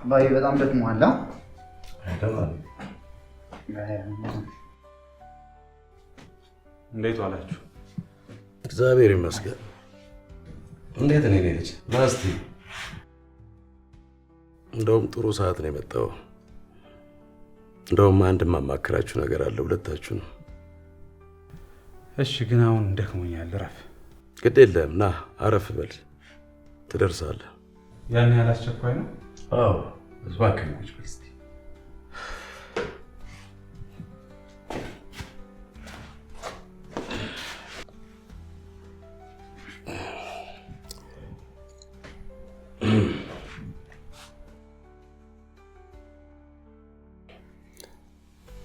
ባይ በጣም ደክሞሃል አይደለም እንዴት ዋላችሁ እግዚአብሔር ይመስገን እንዴት ነህ ልጅ ናስቲ እንደውም ጥሩ ሰዓት ነው የመጣው እንደውም አንድ ማማከራችሁ ነገር አለ ሁለታችሁ ነው እሺ ግን አሁን ደክሞኛል ረፍ ግድ የለም ና አረፍ በል ትደርሳለህ ያን ያላስቸኳይ ነው አዎ እባክህ ቁጭ በል እስቲ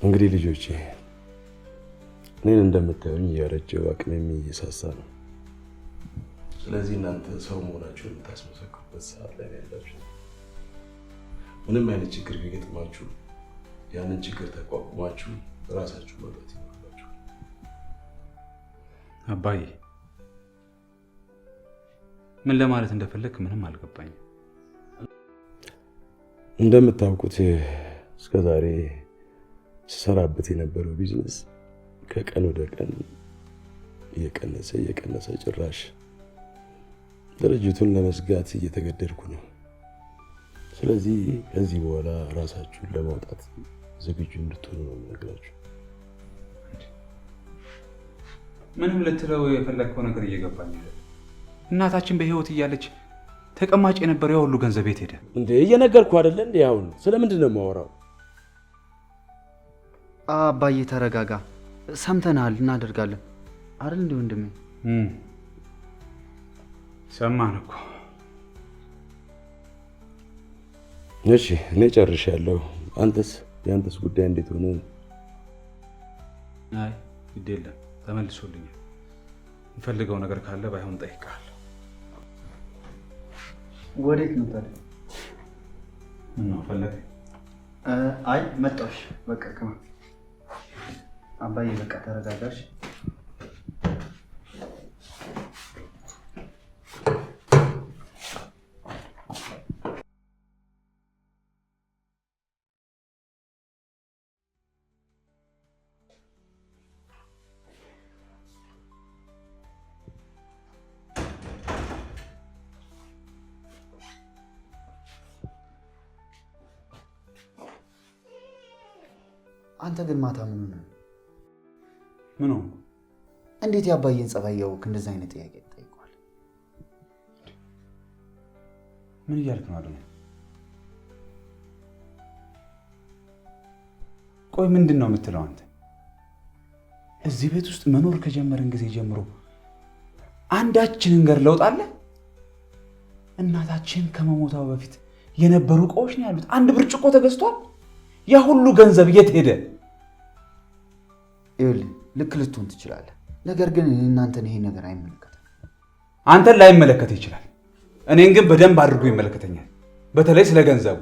እንግዲህ ልጆቼ እኔን እንደምታዩኝ ያረጀው አቅሜም እየሳሳ ነው ስለዚህ እናንተ ሰው መሆናችሁን የምታስመሰክሩበት ሰዓት ላይ ያላችሁ ምንም አይነት ችግር ቢገጥማችሁ ያንን ችግር ተቋቁማችሁ ራሳችሁ መውጣት ይኖርባችሁ አባዬ ምን ለማለት እንደፈለክ ምንም አልገባኝም እንደምታውቁት እስከዛሬ ስሰራበት የነበረው ቢዝነስ ከቀን ወደ ቀን እየቀነሰ ጭራሽ ድርጅቱን ለመስጋት እየተገደድኩ ነው ስለዚህ ከዚህ በኋላ ራሳችሁን ለማውጣት ዝግጁ እንድትሆኑ ነው የምነግራችሁ ምንም ልትለው የፈለከው ነገር እየገባኝ አይደለም እናታችን በህይወት እያለች ተቀማጭ የነበረው ያ ሁሉ ገንዘብ የት ሄደ እንዴ እየነገርኩ አይደል እንዴ አሁን ስለምንድን ነው የማወራው አባዬ ተረጋጋ ሰምተናል እናደርጋለን አይደል እንዴ ወንድሜ ሰማን እኮ እሺ እኔ ጨርሻለሁ ያንተስ ጉዳይ እንዴት ሆነ አይ ግድ የለም ተመልሶልኛል እንፈልገው ነገር ካለ ባይሆን ጠይቃለሁ ወዴት ነው ታዲያ ምን ነው ፈለክ አይ መጣሽ በቃ ከማ አባዬ በቃ ተረጋጋሽ አንተ ግን ማታ ምን ነው ምን ነው እንዴት ያባየን ጸባይ ያውክ እንደዛ አይነት ጥያቄ ጠይቋል ምን እያልክ ነው አይደል ቆይ ምንድነው የምትለው አንተ እዚህ ቤት ውስጥ መኖር ከጀመረን ጊዜ ጀምሮ አንዳችንን ገር ለውጥ አለ እናታችን ከመሞታው በፊት የነበሩ እቃዎች ነው ያሉት አንድ ብርጭቆ ተገዝቷል ያ ሁሉ ገንዘብ የት ሄደ ይኸውልህ ልክ ልትሆን ትችላለህ ነገር ግን እናንተን ይሄ ነገር አይመለከትም አንተን ላይመለከት ይችላል እኔን ግን በደንብ አድርጎ ይመለከተኛል በተለይ ስለ ገንዘቡ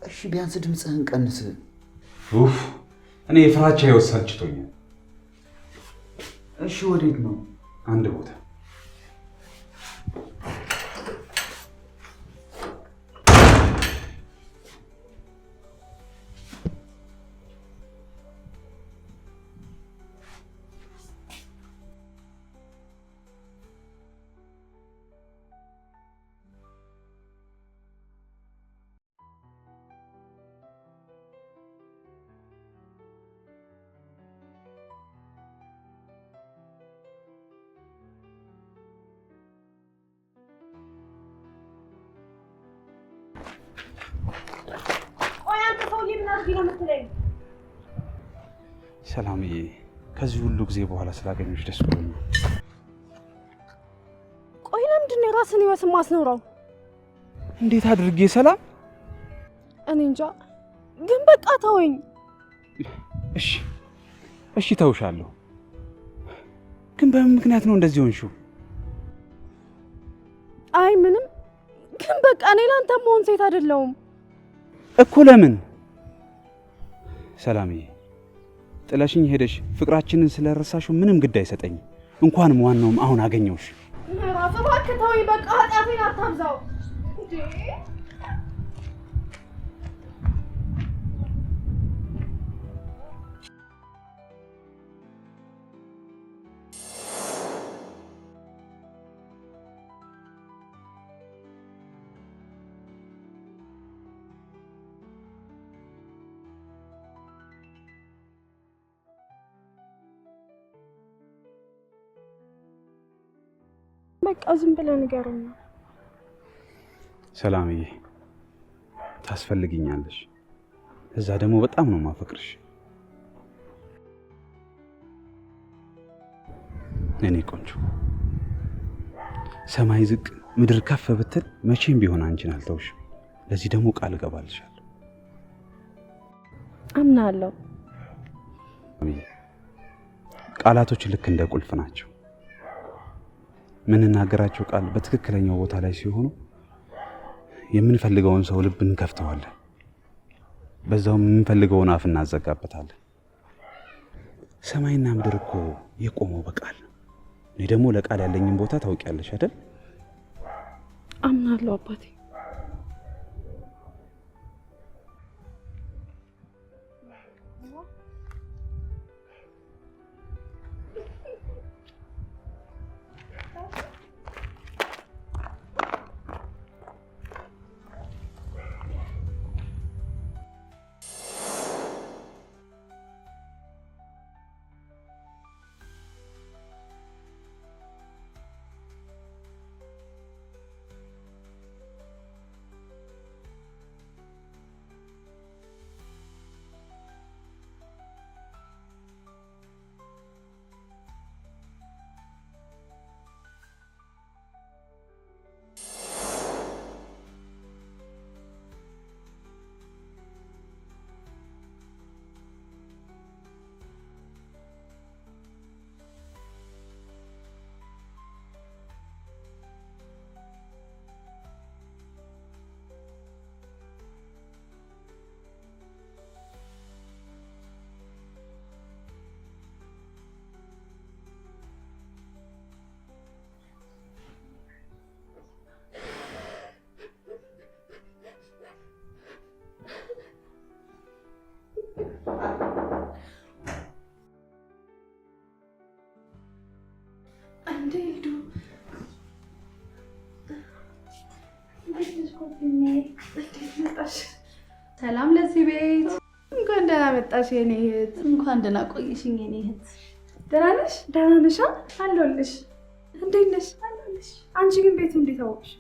እሺ ቢያንስ ድምጽህን ቀንስ ኡፍ እኔ ፍራቻ ይወሰልችቶኛል እሺ ወዴት ነው አንድ ቦታ ሰላምዬ ከዚህ ሁሉ ጊዜ በኋላ ስላገኘሽ ደስ ብሎኛል ቆይ ለምንድን ነው ራስን ይወስ ማስኖረው እንዴት አድርጌ ሰላም እኔ እንጃ ግን በቃ ተወኝ እሺ ተውሻለሁ ግን በምን ምክንያት ነው እንደዚህ ሆንሽው አይ ምንም ግን በቃ እኔ ላንተ መሆን ሴት አይደለሁም እኮ ለምን ሰላምዬ ጥለሽኝ ሄደሽ ፍቅራችንን ስለረሳሽው ምንም ግድ አይሰጠኝ እንኳንም ዋናውም አሁን አገኘውሽ ራስ እባክህ ተወኝ በቃ ኃጢአቴን አታብዛው በቃ ዝም ብለህ ንገረኝ። ሰላምዬ ታስፈልጊኛለሽ። እዛ ደግሞ በጣም ነው ማፈቅርሽ። እኔ ቆንጆ ሰማይ ዝቅ ምድር ከፍ ብትል መቼም ቢሆን አንቺን አልተውሽም። ለዚህ ደግሞ ቃል እገባልሻለሁ። አምናለሁ። ቃላቶች ልክ እንደ ቁልፍ ናቸው። የምንናገራቸው ቃል በትክክለኛው ቦታ ላይ ሲሆኑ የምንፈልገውን ሰው ልብ እንከፍተዋለን። በዛውም የምንፈልገውን አፍ እናዘጋበታለን። ሰማይና ምድር እኮ የቆመው በቃል ነው። እኔ ደግሞ ለቃል ያለኝን ቦታ ታውቂያለሽ አይደል? አምናለሁ አባቴ። ሰላም ለዚህ ቤት። እንኳን ደህና መጣሽ የኔ እህት። እንኳን ደህና ቆይሽኝ የኔ እህት። ደህና ነሽ? ደህና ነሽ? አለሁልሽ። እንዴት ነሽ? አለሁልሽ። አንቺ ግን ቤቱ እንዴት አወቅሽ?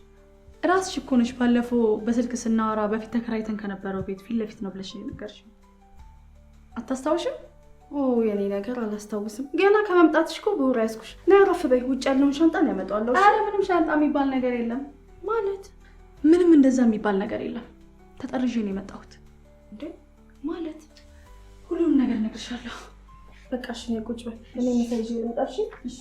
እራስሽ እኮ ነሽ ባለፈው በስልክ ስናወራ በፊት ተከራይተን ከነበረው ቤት ፊት ለፊት ነው ብለሽ ነገርሽኝ። አታስታውሽም? ኦ የኔ ነገር አላስታውስም። ገና ከመምጣትሽ እኮ በውራ ያዝኩሽ። ነይ አረፍ በይ። ውጭ ያለውን ሻንጣ ነው ያመጣዋለሁ። አረ ምንም ሻንጣ የሚባል ነገር የለም። ማለት ምንም እንደዛ የሚባል ነገር የለም። ተጠርዤ ነው የመጣሁት። እንዴ ማለት ሁሉንም ነገር እነግርሻለሁ። በቃ እሺ ነይ ቁጭ በይ። እኔ መሰለሽ ልምጣሽ። እሺ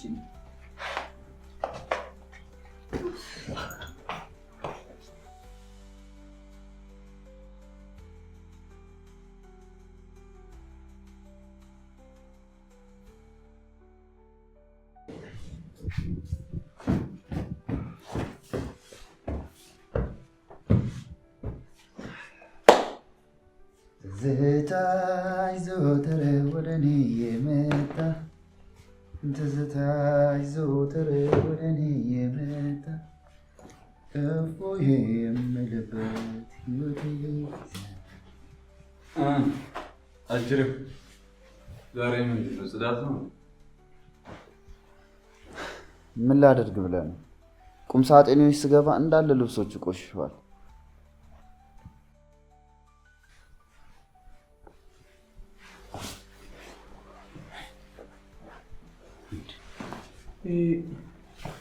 ትዝታሽ ዘወትር ወደ እኔ የመጣ ትዝታሽ ዘወትር ወደ እኔ የመጣ እፎይ የምልበት ሕይወቴ አጅሬው ዛሬ ምንድን ነው? ጽዳት ነው? ምን ላደርግ ብለህ ነው? ቁም ሳጥኔ ውስጥ ስገባ እንዳለ ልብሶች ቆሽሸዋል።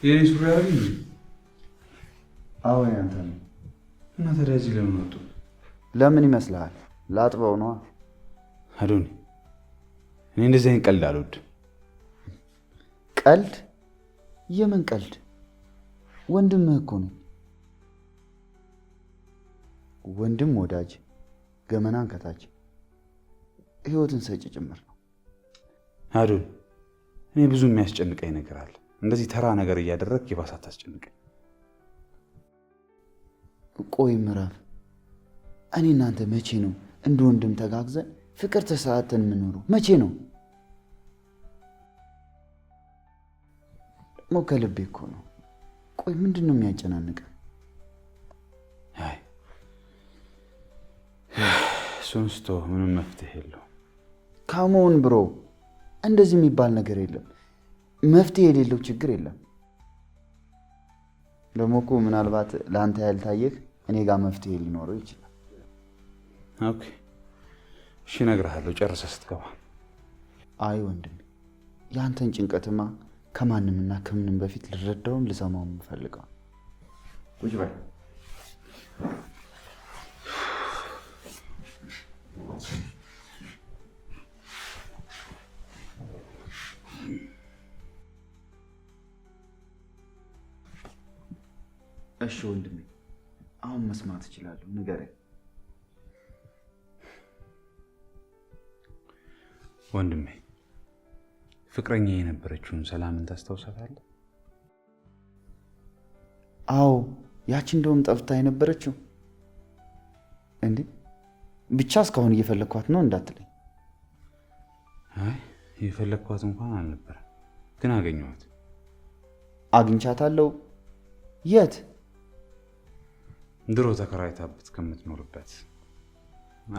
የኔ ሱሪ አይደል? አዎ ያንተ ነው። እና ታዲያ እዚህ ለምን ወጡ? ለምን ይመስልሃል? ላጥበው ነዋ። አዶኒ እኔ እንደዚህ አይነት ቀልድ አልወድም። ቀልድ? የምን ቀልድ? ወንድምህ እኮ ነኝ። ወንድም ወዳጅ፣ ገመናን ከታች ህይወትን ሰጪ ጭምር ነው። አዶኒ እኔ ብዙ የሚያስጨንቀኝ ነገር አለ። እንደዚህ ተራ ነገር እያደረግክ ይባስ አታስጨንቀኝ። ቆይ ምዕራፍ፣ እኔ እናንተ መቼ ነው እንደ ወንድም ተጋግዘን ፍቅር ተሰዓተን የምኖረው? መቼ ነው? ደግሞ ከልቤ እኮ ነው። ቆይ ምንድን ነው የሚያጨናንቀን? አይ እሱን ስተው ምንም መፍትሄ የለውም። ካሞን ብሮ፣ እንደዚህ የሚባል ነገር የለም። መፍትሄ የሌለው ችግር የለም። ደግሞ እኮ ምናልባት ለአንተ ያልታየህ እኔ ጋር መፍትሄ ሊኖረው ይችላል። ኦኬ እሺ፣ እነግርሃለሁ ጨርሰህ ስትገባ። አይ ወንድሜ፣ የአንተን ጭንቀትማ ከማንምና ከምንም በፊት ልረዳውም ልሰማውም የምፈልገው። ቁጭ በል። እሺ ወንድሜ፣ አሁን መስማት እችላለሁ፣ ንገረኝ። ወንድሜ ፍቅረኛ የነበረችውን ሰላምን ታስታውሳታለህ? አዎ፣ ያቺ እንደውም ጠፍታ የነበረችው። እንዴ ብቻ እስካሁን እየፈለግኳት ነው እንዳትለኝ። አይ የፈለግኳት እንኳን አልነበረም፣ ግን አገኘኋት። አግኝቻታለሁ? የት? ድሮ ተከራይታበት ከምትኖርበት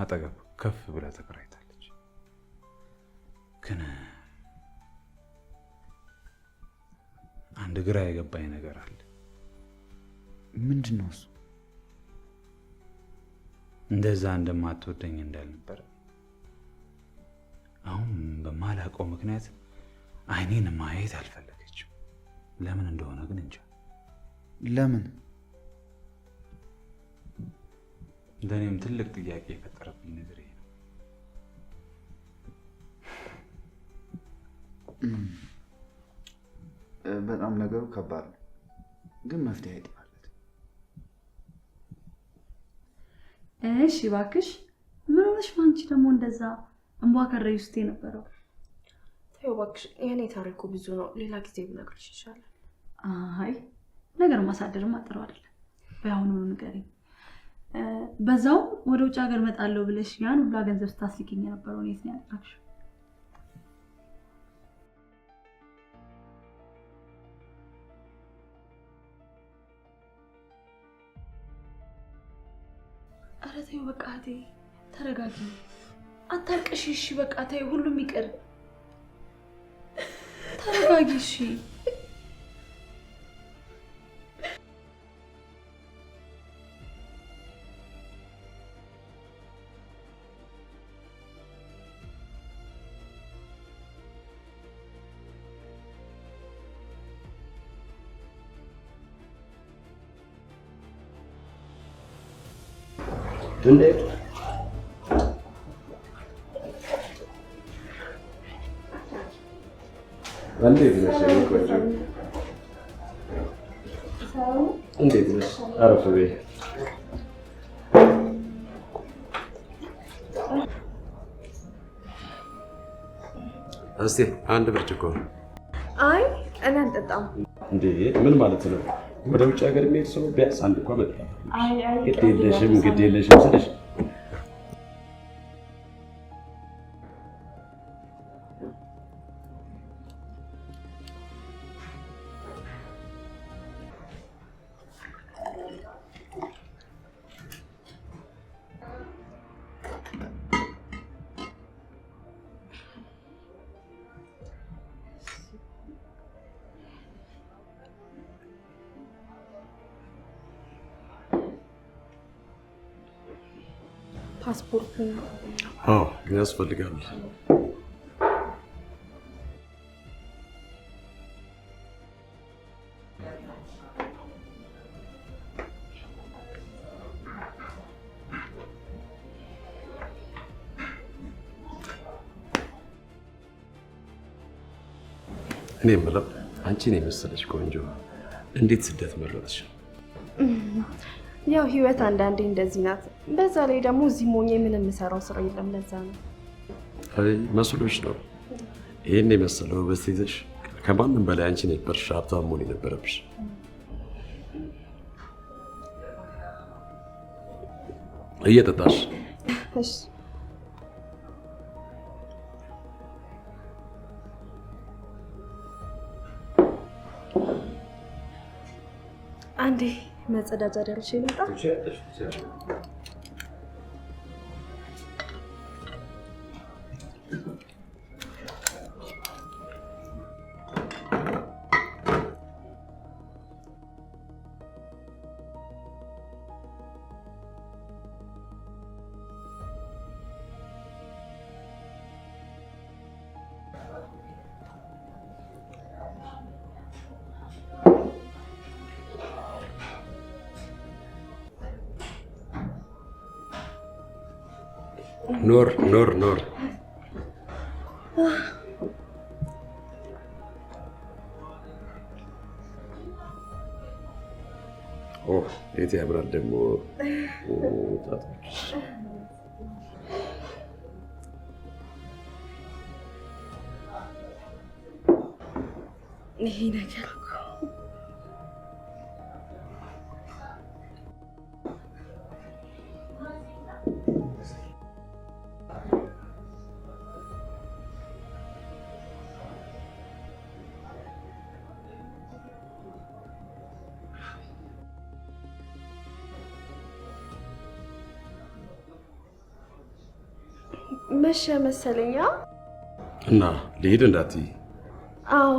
አጠገብ ከፍ ብላ ተከራይታለች። ግን አንድ ግራ የገባኝ ነገር አለ። ምንድን ነው እሱ? እንደዛ እንደማትወደኝ እንዳልነበረ አሁን በማላውቀው ምክንያት አይኔን ማየት አልፈለገችም። ለምን እንደሆነ ግን እንጃ። ለምን? ለእኔም ትልቅ ጥያቄ የፈጠረብኝ ነገር ይሄ ነው። በጣም ነገሩ ከባድ ነው፣ ግን መፍትሄ አይጠፋለት። እሺ እባክሽ፣ ምን ሆነሽ ነው አንቺ ደግሞ እንደዛ እንቧ ከረይ ውስጥ የነበረው? ተይው እባክሽ፣ የኔ ታሪኩ ብዙ ነው፣ ሌላ ጊዜ ብነግርሽ ይሻላል። አይ ነገር ማሳደርም አጥሩ አይደለም። በአሁኑ ንገሪኝ። በዛው ወደ ውጭ ሀገር መጣለሁ ብለሽ ያን ሁሉ ገንዘብ ስታስልኪኝ የነበረው እኔት ነው ያደረግሽው? ኧረ ተይው በቃ እህቴ ተረጋጊ፣ አታልቅሽ። እሺ በቃ ተይው፣ ሁሉም ይቅር፣ ተረጋጊ እሺ። እንዴት ነሽ? እንዴት ነሽ? አረፍ በይ። እስቲ አንድ ብርጭቆ። አይ እኔ አልጠጣም። እንዴ ምን ማለት ነው? ወደ ውጭ ሀገር የሚሄድ ሰው ቢያንስ አንድ እንኳን መጣ። ግድ የለሽም ስልሽ ፓስፖርት ያስፈልጋል። እኔ የምለው አንቺን የመሰለች ቆንጆ እንዴት ስደት መረጥሽ? ያው ህይወት አንዳንዴ እንደዚህ ናት። በዛ ላይ ደግሞ እዚህ ሞኜ ምን የምሰራው ስራ የለም። ለዛ ነው። አይ መስሎሽ ነው። ይሄን የመሰለው ውበት ይዘሽ ከማንም በላይ አንቺ ነበርሽ ሀብታም መሆን የነበረብሽ። እየጠጣሽ እሺ አንዴ መጸዳጃ ደርሼ ልምጣ። ኖር የት ያምራል ደግሞ ይሄ ነገር መሸ መሰለኛ እና ልሄድ እንዳትይ። አዎ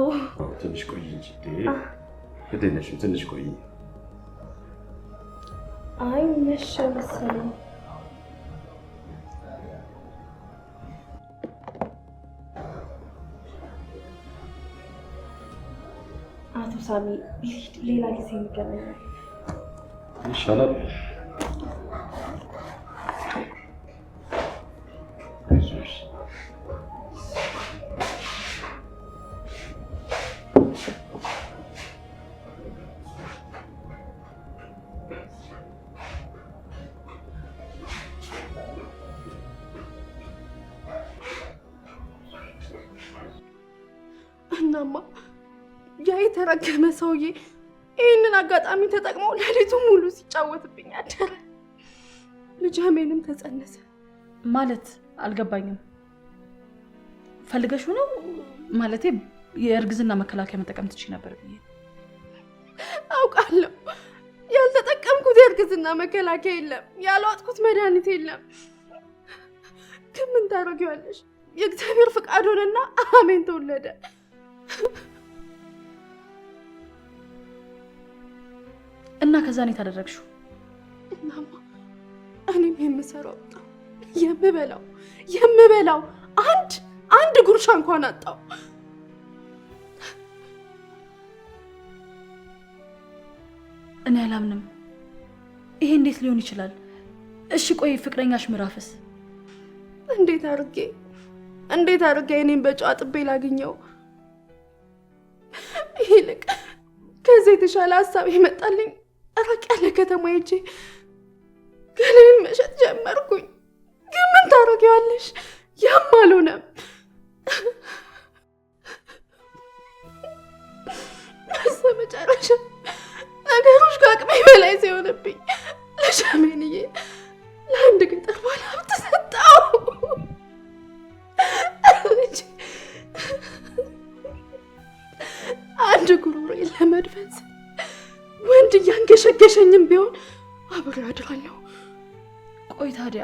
ትንሽ ቆይ እንጂ ግዴለሽ፣ ትንሽ ቆይ። አይ መሸ መሰለኝ። አቶ ሳሚ ሌላ ጊዜ እንገናኛለን ይሻላል። እናማ ያ የተረገመ ሰውዬ ይህንን አጋጣሚ ተጠቅሞ ሌሊቱ ሙሉ ሲጫወትብኝ አደረ። ልጅ አሜንም ተጸነሰ። ማለት አልገባኝም። ፈልገሽው ነው? ማለቴ የእርግዝና መከላከያ መጠቀም ትችይ ነበር ብዬ። አውቃለሁ ያልተጠቀምኩት የእርግዝና መከላከያ የለም፣ ያልዋጥኩት መድኃኒት የለም። ግን ምን ታደርጊዋለሽ? የእግዚአብሔር ፍቃድ ሆነና አሜን ተወለደ። እና ከዛ ነው ታደረግሽው? እናማ እኔም የምሰራው የምበላው አንድ ጉርሻ እንኳን አጣው። እኔ አላምንም። ይሄ እንዴት ሊሆን ይችላል? እሺ ቆይ ፍቅረኛሽ ምራፍስ? እንዴት አድርጌ እኔም በጨዋ ጥቤ ላግኘው? ይልቅ ከዚህ የተሻለ ሀሳብ ይመጣልኝ። ራቅ ያለ ከተማ ሄጄ ገሌን መሸጥ ጀመርኩኝ። ግን ምን ታደርጊዋለሽ? ያም አልሆነም። በስተመጨረሻ ነገሮች ከአቅሜ በላይ ሲሆንብኝ ለሻሜንዬ ለአንድ ገጠር ባለሀብት ሰጠው። አንድ ጉሮሮዬን ለመድፈን ወንድ እያንገሸገሸኝም ቢሆን አብሬ አድራለሁ። ቆይ ታዲያ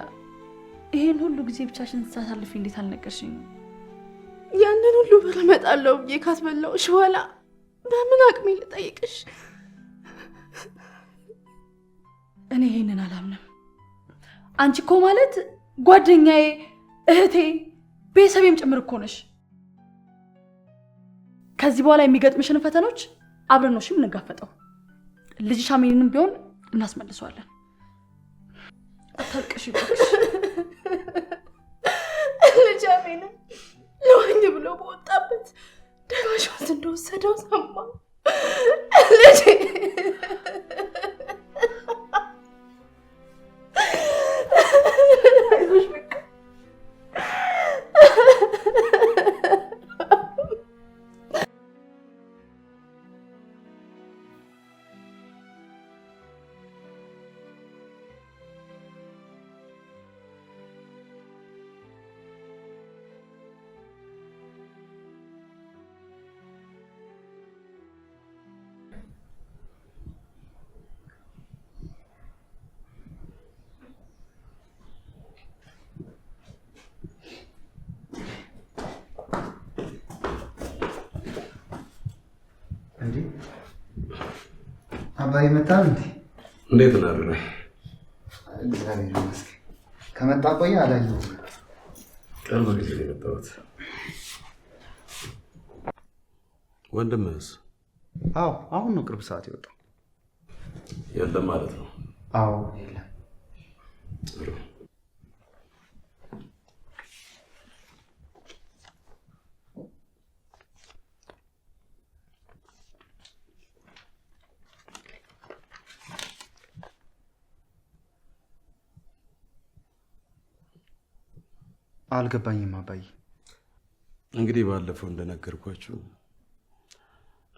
ይሄን ሁሉ ጊዜ ብቻሽን ስታሳልፊ እንዴት አልነገርሽኝም? ያንን ሁሉ ብር እመጣለሁ ብዬ ካስበላሁሽ በኋላ በምን አቅሜ ልጠይቅሽ? እኔ ይሄንን አላምንም። አንቺ እኮ ማለት ጓደኛዬ፣ እህቴ፣ ቤተሰቤም ጭምር እኮ ነሽ። ከዚህ በኋላ የሚገጥምሽን ፈተኖች አብረን ነው የምንጋፈጠው። ልጅሽ አሜንንም ቢሆን እናስመልሰዋለን። አታልቅሽ። ልጅ አሜንም ለዋኝ ብሎ በወጣበት ደራሽ ወንዝ እንደወሰደው ሰማ። ልጅ አባዬ መጣ እንዴ? እንዴት ነህ? እግዚአብሔር ይመስገን። ከመጣ ቆየ አላየሁም። ቅርብ ጊዜ ነው የመጣሁት። ወንድምህስ? አዎ አሁን ነው ቅርብ ሰዓት የወጣው። የለም ማለት ነው? አዎ የለም። ጥሩ። አልገባኝም አባዬ። እንግዲህ ባለፈው እንደነገርኳችሁ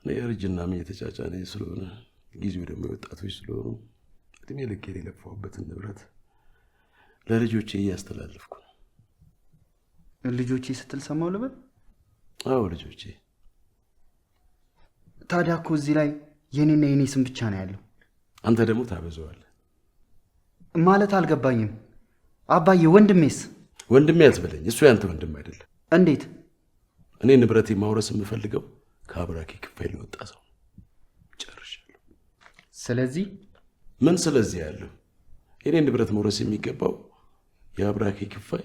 እኔ እርጅናም እየተጫጫነኝ ስለሆነ ጊዜው ደግሞ የወጣቶች ስለሆኑ እድሜ ልኬን የለፋሁበትን ንብረት ለልጆቼ እያስተላለፍኩ ነው። ልጆቼ ስትል ሰማሁ ልበል? አዎ ልጆቼ። ታዲያ እኮ እዚህ ላይ የኔና የኔ ስም ብቻ ነው ያለው። አንተ ደግሞ ታበዛዋለህ ማለት አልገባኝም አባዬ። ወንድሜስ? ወንድሜ አትበለኝ፣ እሱ ያንተ ወንድም አይደለም። እንዴት? እኔ ንብረቴ ማውረስ የምፈልገው ከአብራኬ ክፋይ ለወጣ ሰው ጨርሻለሁ። ስለዚህ ምን ስለዚህ ያለው? የኔ ንብረት መውረስ የሚገባው የአብራኬ ክፋይ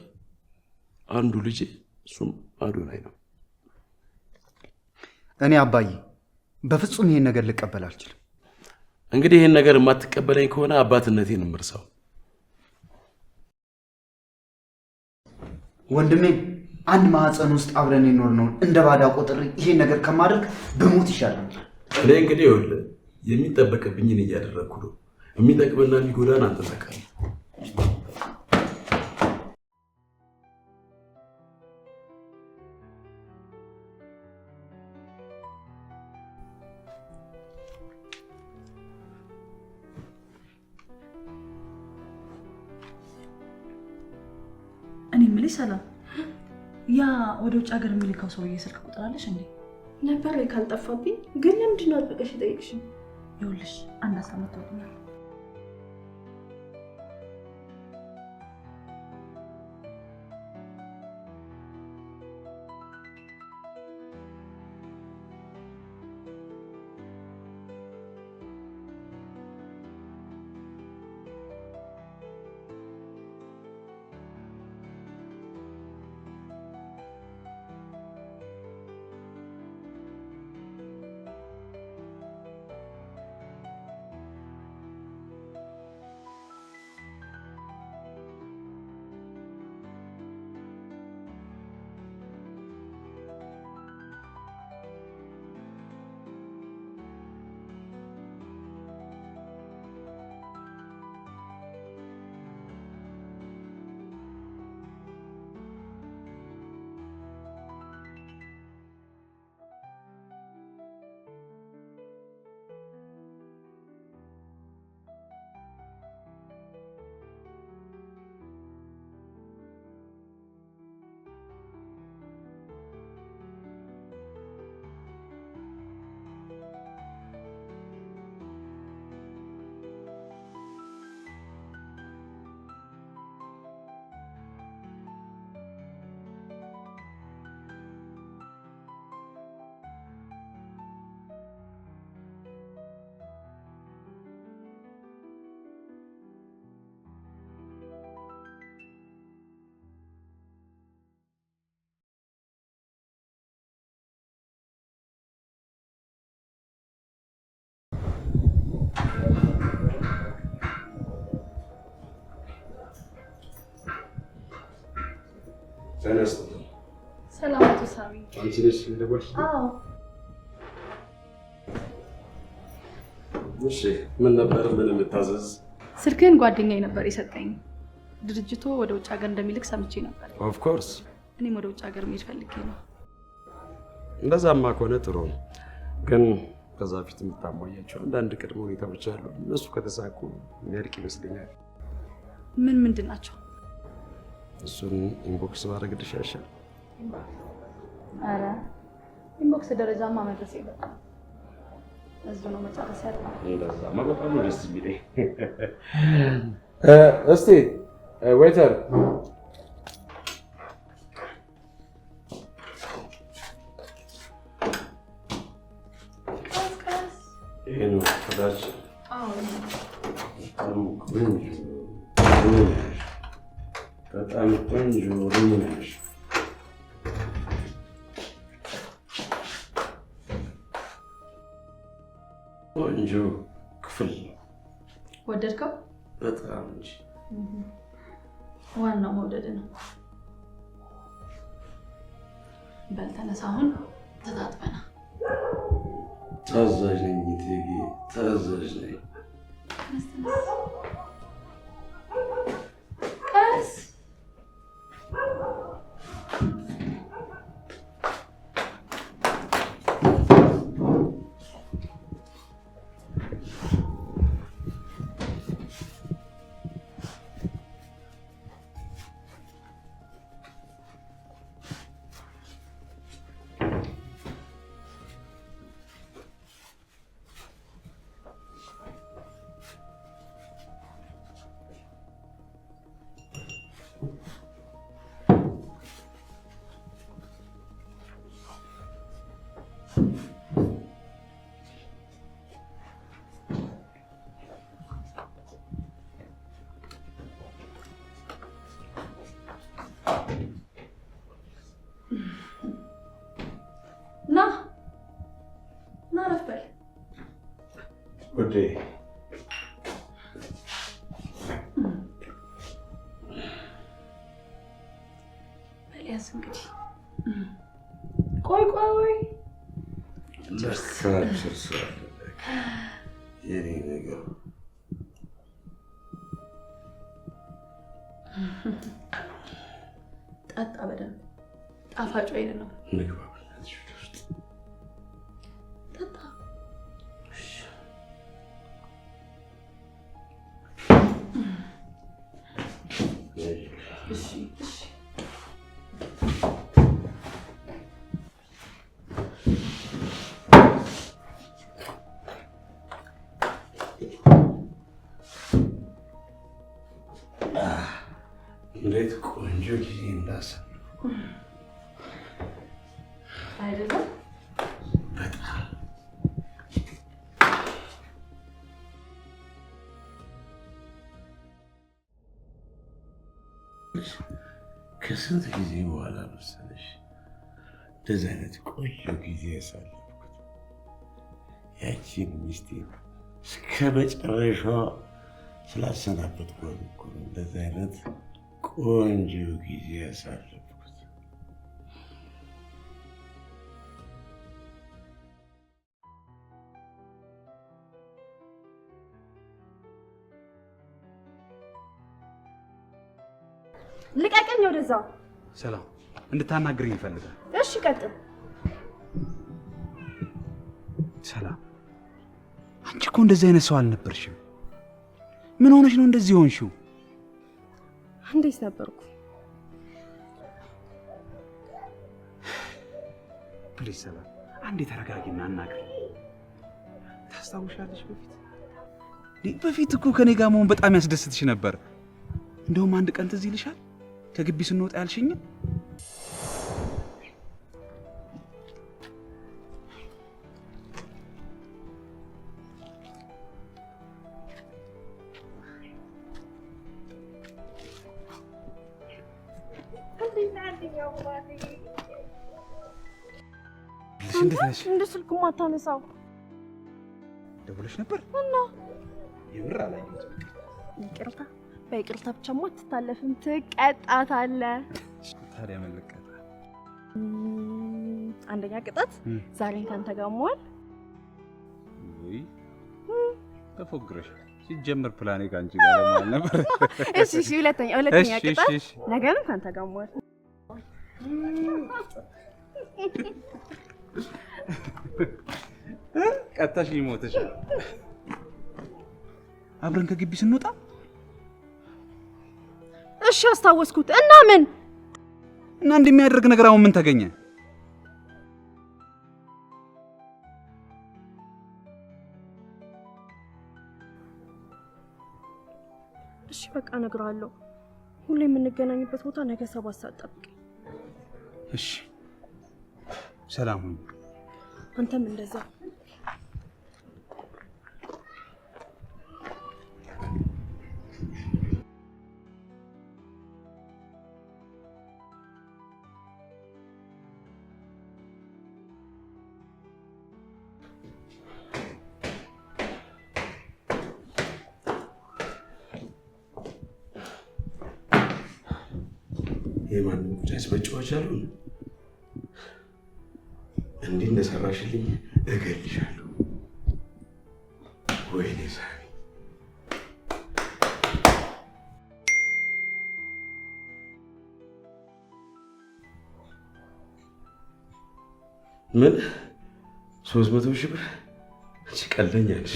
አንዱ ልጄ እሱም አዶናይ ነው። እኔ አባዬ በፍጹም ይሄን ነገር ልቀበል አልችልም። እንግዲህ ይሄን ነገር የማትቀበለኝ ከሆነ አባትነቴን እምርሳው። ወንድሜ አንድ ማህፀን ውስጥ አብረን የኖር ነው እንደ ባዳ ቆጥሬ ይሄን ነገር ከማድረግ በሞት ይሻላል። እኔ እንግዲህ ይኸውልህ የሚጠበቅብኝን እያደረግኩ ነው። የሚጠቅምና የሚጎዳን አንተ ታውቃለህ። እኔ የምልሽ ሰላም፣ ያ ወደ ውጭ ሀገር የሚልከው ሰውዬ ስልክ ቁጥር አለሽ እንዴ? ነበር ላይ ካልጠፋብኝ። ግን ለምንድን ነው አጥብቀሽ የጠየቅሽኝ? ይኸውልሽ አንድ ሀሳብ መጥቶልኛል። ሰላም አቶ ሳሚ። አንቺ ነሽ እንደደወልሽ? አዎ። እሺ ምን ነበር? ምን ልታዘዝ? ስልክህን ጓደኛዬ ነበር የሰጠኝ። ድርጅቱ ወደ ውጭ ሀገር እንደሚልክ ሰምቼ ነበር። ኦፍ ኮርስ። እኔም ወደ ውጭ ሀገር መሄድ ፈልጌ ነው። እንደዛማ ከሆነ ጥሩ ነው። ግን ከዛ በፊት የምታሟያቸው አንዳንድ ቅድመ ሁኔታዎች አሉ። እነሱ ከተሳኩ የሚያልቅ ይመስለኛል። ምንድን ናቸው? እሱን ኢንቦክስ ማድረግልሽ ያሻል። ኧረ ኢንቦክስ ደረጃማ መድረስ የለም። እዚሁ ነው መጨረስ ያለው። እንደዛማ በጣም ነው ደስ የሚለኝ። እስቲ ዌይተር ይሄን ወዳጅ በጣም ቆንጆ ነሽ። ቆንጆ ክፍል ወደድከው? በጣም እንጂ። ዋናው መውደድ ነው። በል ተነሳ፣ አሁን ተጣጥበና። ታዛዥ ነኝ እቴጌ፣ ታዛዥ ነኝ። ቀስ ና ረፍ በል ወዴ በሊያዝ እንግዲህ ቆይ የኔ ነገር ጠጣ በደንብ ጣፋጭ ወይን ነው ንግባ ጠጣ እሺ እንዴት ቆንጆ ጊዜ እንዳሳለፍኩ አይደለም በጣም ከስንት ጊዜ በኋላ መሰለሽ እንደዚህ አይነት ቆንጆ ጊዜ ያሳለፍኩት። ያቺን ሚስቴን እስከ መጨረሻዋ ስላሰናበትኳት እኮ ነው እንደዚህ አይነት ቆንጆ ጊዜ ያሳለፍኩት። ልቀቀኝ ወደዛ። ሰላም እንድታናግረኝ ይፈልጋል። እሺ ቀጥል። ሰላም አንቺ እኮ እንደዚህ አይነት ሰው አልነበርሽም። ምን ሆነሽ ነው እንደዚህ ሆንሽው? እንዴት ነበርኩ? ፕሊዝ ሰላም አንዴ ተረጋጊና አናግሪኝ። ታስታውሻለሽ በፊት እኮ ከኔ ጋር መሆን በጣም ያስደስትሽ ነበር። እንደውም አንድ ቀን ትዝ ይልሻል ከግቢ ስንወጣ ያልሽኝ እንደ ስልክ ማታነሳው ደውለሽ ነበር እና የምር አላየሁትም። ይቅርታ በይቅርታ ብቻማ አትታለፍም፣ ትቀጣታለህ። ታዲያ ምን ልቀጣ? አንደኛ ቅጣት ዛሬን ካንተ ጋር መዋል። ወይ ተፎግረሽ ሲጀመር ፕላኔ ካንቺ ጋር ለማለት ነበር። እሺ ሁለተኛ ቅጣት ነገርም ካንተ ጋር መዋል። ቀጣሽ ይሞትሽ። አብረን ከግቢ ስንወጣ እሺ አስታወስኩት። እና ምን እና እንደሚያደርግ ነገር አሁን ምን ተገኘ? እሺ በቃ እነግርሃለሁ። ሁሌ የምንገናኝበት ቦታ ነገ 7 ሰዓት ጠብቀኝ። እሺ ሰላም ሁኚ። አንተም እንደዛ። የማንም ጉዳይ መጫወቻ አሉን። እንዲህ እንደሰራሽልኝ እገልሻለሁ። ወይኔ ሳሚ ምን 300 ሺህ ብር? አንቺ ቀልደኛ ነሽ።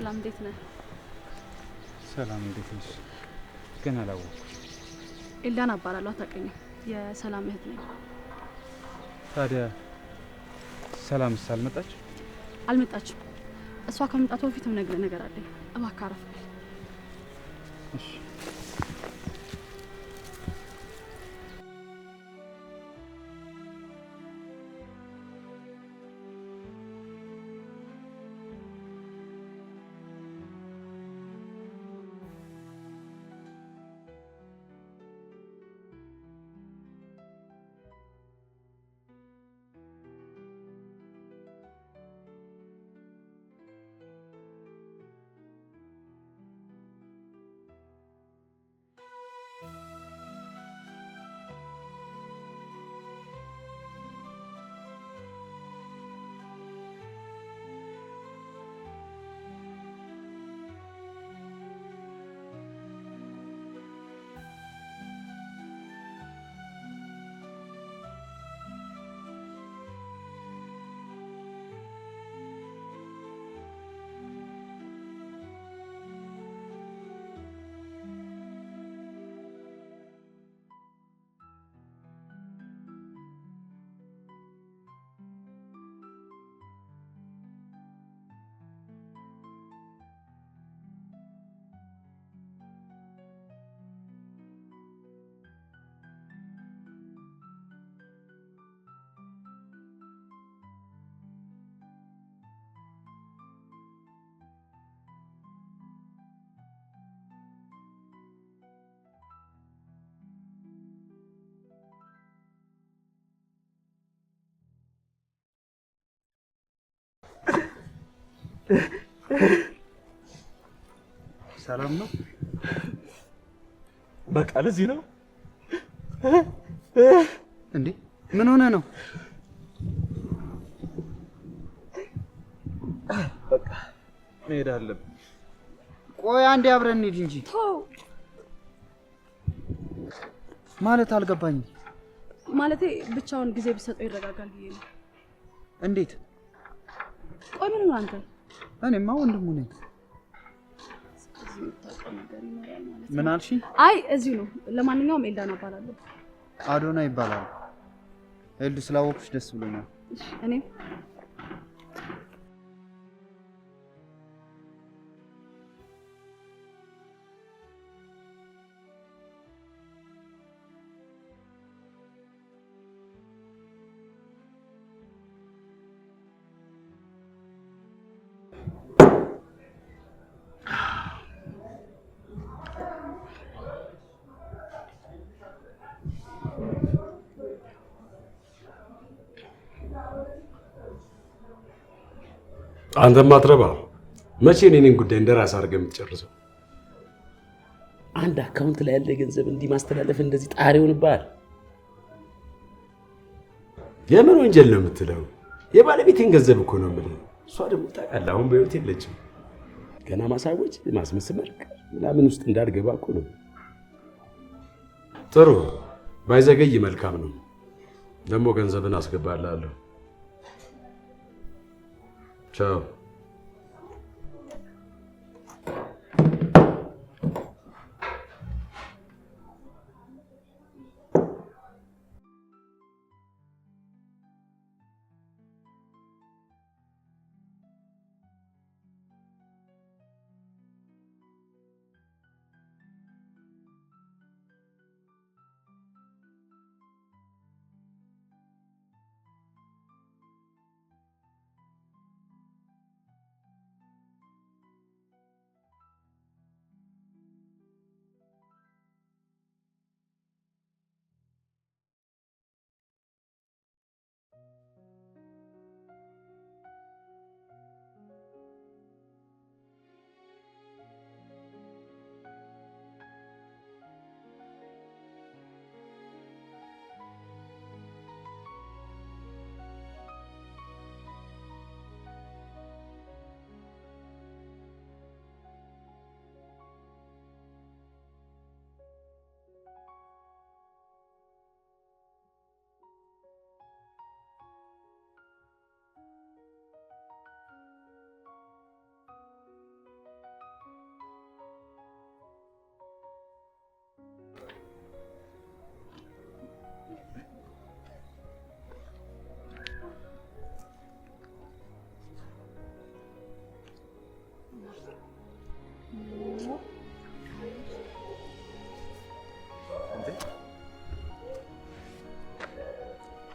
ሰላም እንዴት ነህ? ሰላም እንዴት ነሽ? ግን አላወኩም። ኤልዳና እባላለሁ። አታውቀኝም? የሰላም እህት ነኝ። ታዲያ ሰላምስ አልመጣች? አልመጣችም። እሷ ከመምጣቷ በፊት የምነግርህ ነገር አለኝ። እባክህ አረፍ በል። እሺ። ሰላም ነው? በቃ ለዚህ ነው እንዴ? ምን ሆነ ነው? በቃ መሄድ አለብን። ቆይ አንዴ አብረን እንሂድ እንጂ። ማለት አልገባኝም። ማለቴ ብቻውን ጊዜ ብሰጠው ይረጋጋል ብዬ ነው። እንዴት? ቆይ ምን ነው አንተ? እኔማ ወንድሙ ነኝ። ምን አልሽኝ? አይ እዚሁ ነው። ለማንኛውም ኤልዳና እባላለሁ። አዶና ይባላል። ኤልዱ ስላወቅሽ ደስ ብሎኛል። እሺ እኔም አንተም አትረባ። መቼ ነው የኔን ጉዳይ እንደራስ አድርገህ የምትጨርሰው? አንድ አካውንት ላይ ያለ ገንዘብ እንዲህ ማስተላለፍ እንደዚህ ጣሪ ይሆንብሃል። የምን ወንጀል ነው የምትለው? የባለቤቴን ገንዘብ እኮ ነው የምልህ። እሷ ደግሞ ታውቃለህ አሁን በህይወት የለችም። ገና ማሳወጅ ማስመስመር ምናምን ውስጥ እንዳልገባ እኮ ነው። ጥሩ ባይዘገይ መልካም ነው። ደግሞ ገንዘብን አስገባልሃለሁ። ቻው።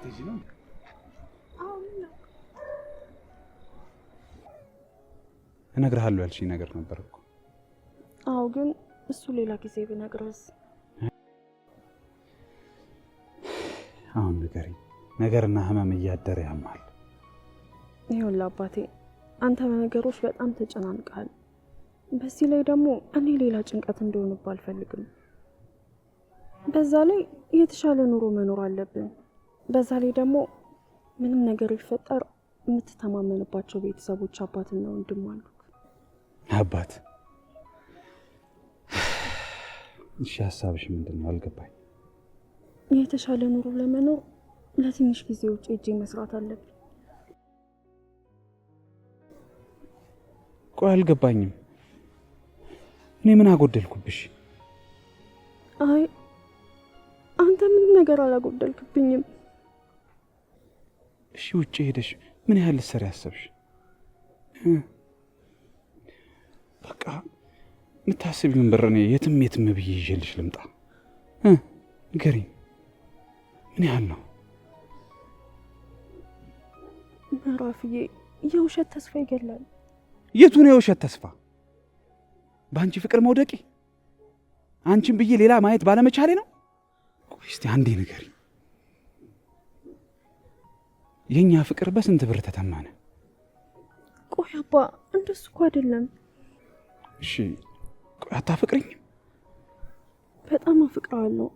ልትሄጂ ነው? እነግርሃለሁ ያልሽኝ ነገር ነበር እኮ። አዎ፣ ግን እሱ ሌላ ጊዜ ብነግርህስ? አሁን ንገሪኝ። ነገርና ህመም እያደረ ያማል። ይኸውልህ አባቴ፣ አንተ በነገሮች በጣም ተጨናንቀሃል። በዚህ ላይ ደግሞ እኔ ሌላ ጭንቀት እንደሆንብህ አልፈልግም። በዛ ላይ የተሻለ ኑሮ መኖር አለብን። በዛ ላይ ደግሞ ምንም ነገር ይፈጠር የምትተማመንባቸው ቤተሰቦች አባትና ወንድም አሉ። አባት? እሺ ሀሳብሽ ምንድን ነው? አልገባኝ። የተሻለ ኑሮ ለመኖር ለትንሽ ጊዜ ውጭ ሄጄ መስራት አለብኝ። ቆይ አልገባኝም። እኔ ምን አጎደልኩብሽ? አይ አንተ ምንም ነገር አላጎደልክብኝም። እሺ ውጭ ሄደሽ ምን ያህል ልትሰሪ አሰብሽ? በቃ የምታስቢውን ብር እኔ የትም ብዬ ይዤልሽ ልምጣ? ንገሪኝ፣ ምን ያህል ነው? ምዕራፍዬ፣ የውሸት ተስፋ ይገላል። የቱን የውሸት ተስፋ? በአንቺ ፍቅር መውደቂ? አንቺን ብዬ ሌላ ማየት ባለመቻሌ ነው? ቆይ እስቲ አንዴ ንገሪኝ፣ የኛ ፍቅር በስንት ብር ተተማነ? ቆይ አባ፣ እንደሱ እኮ አይደለም። እሺ ቆይ አታፈቅሪኝም? በጣም አፍቅረዋለሁ፣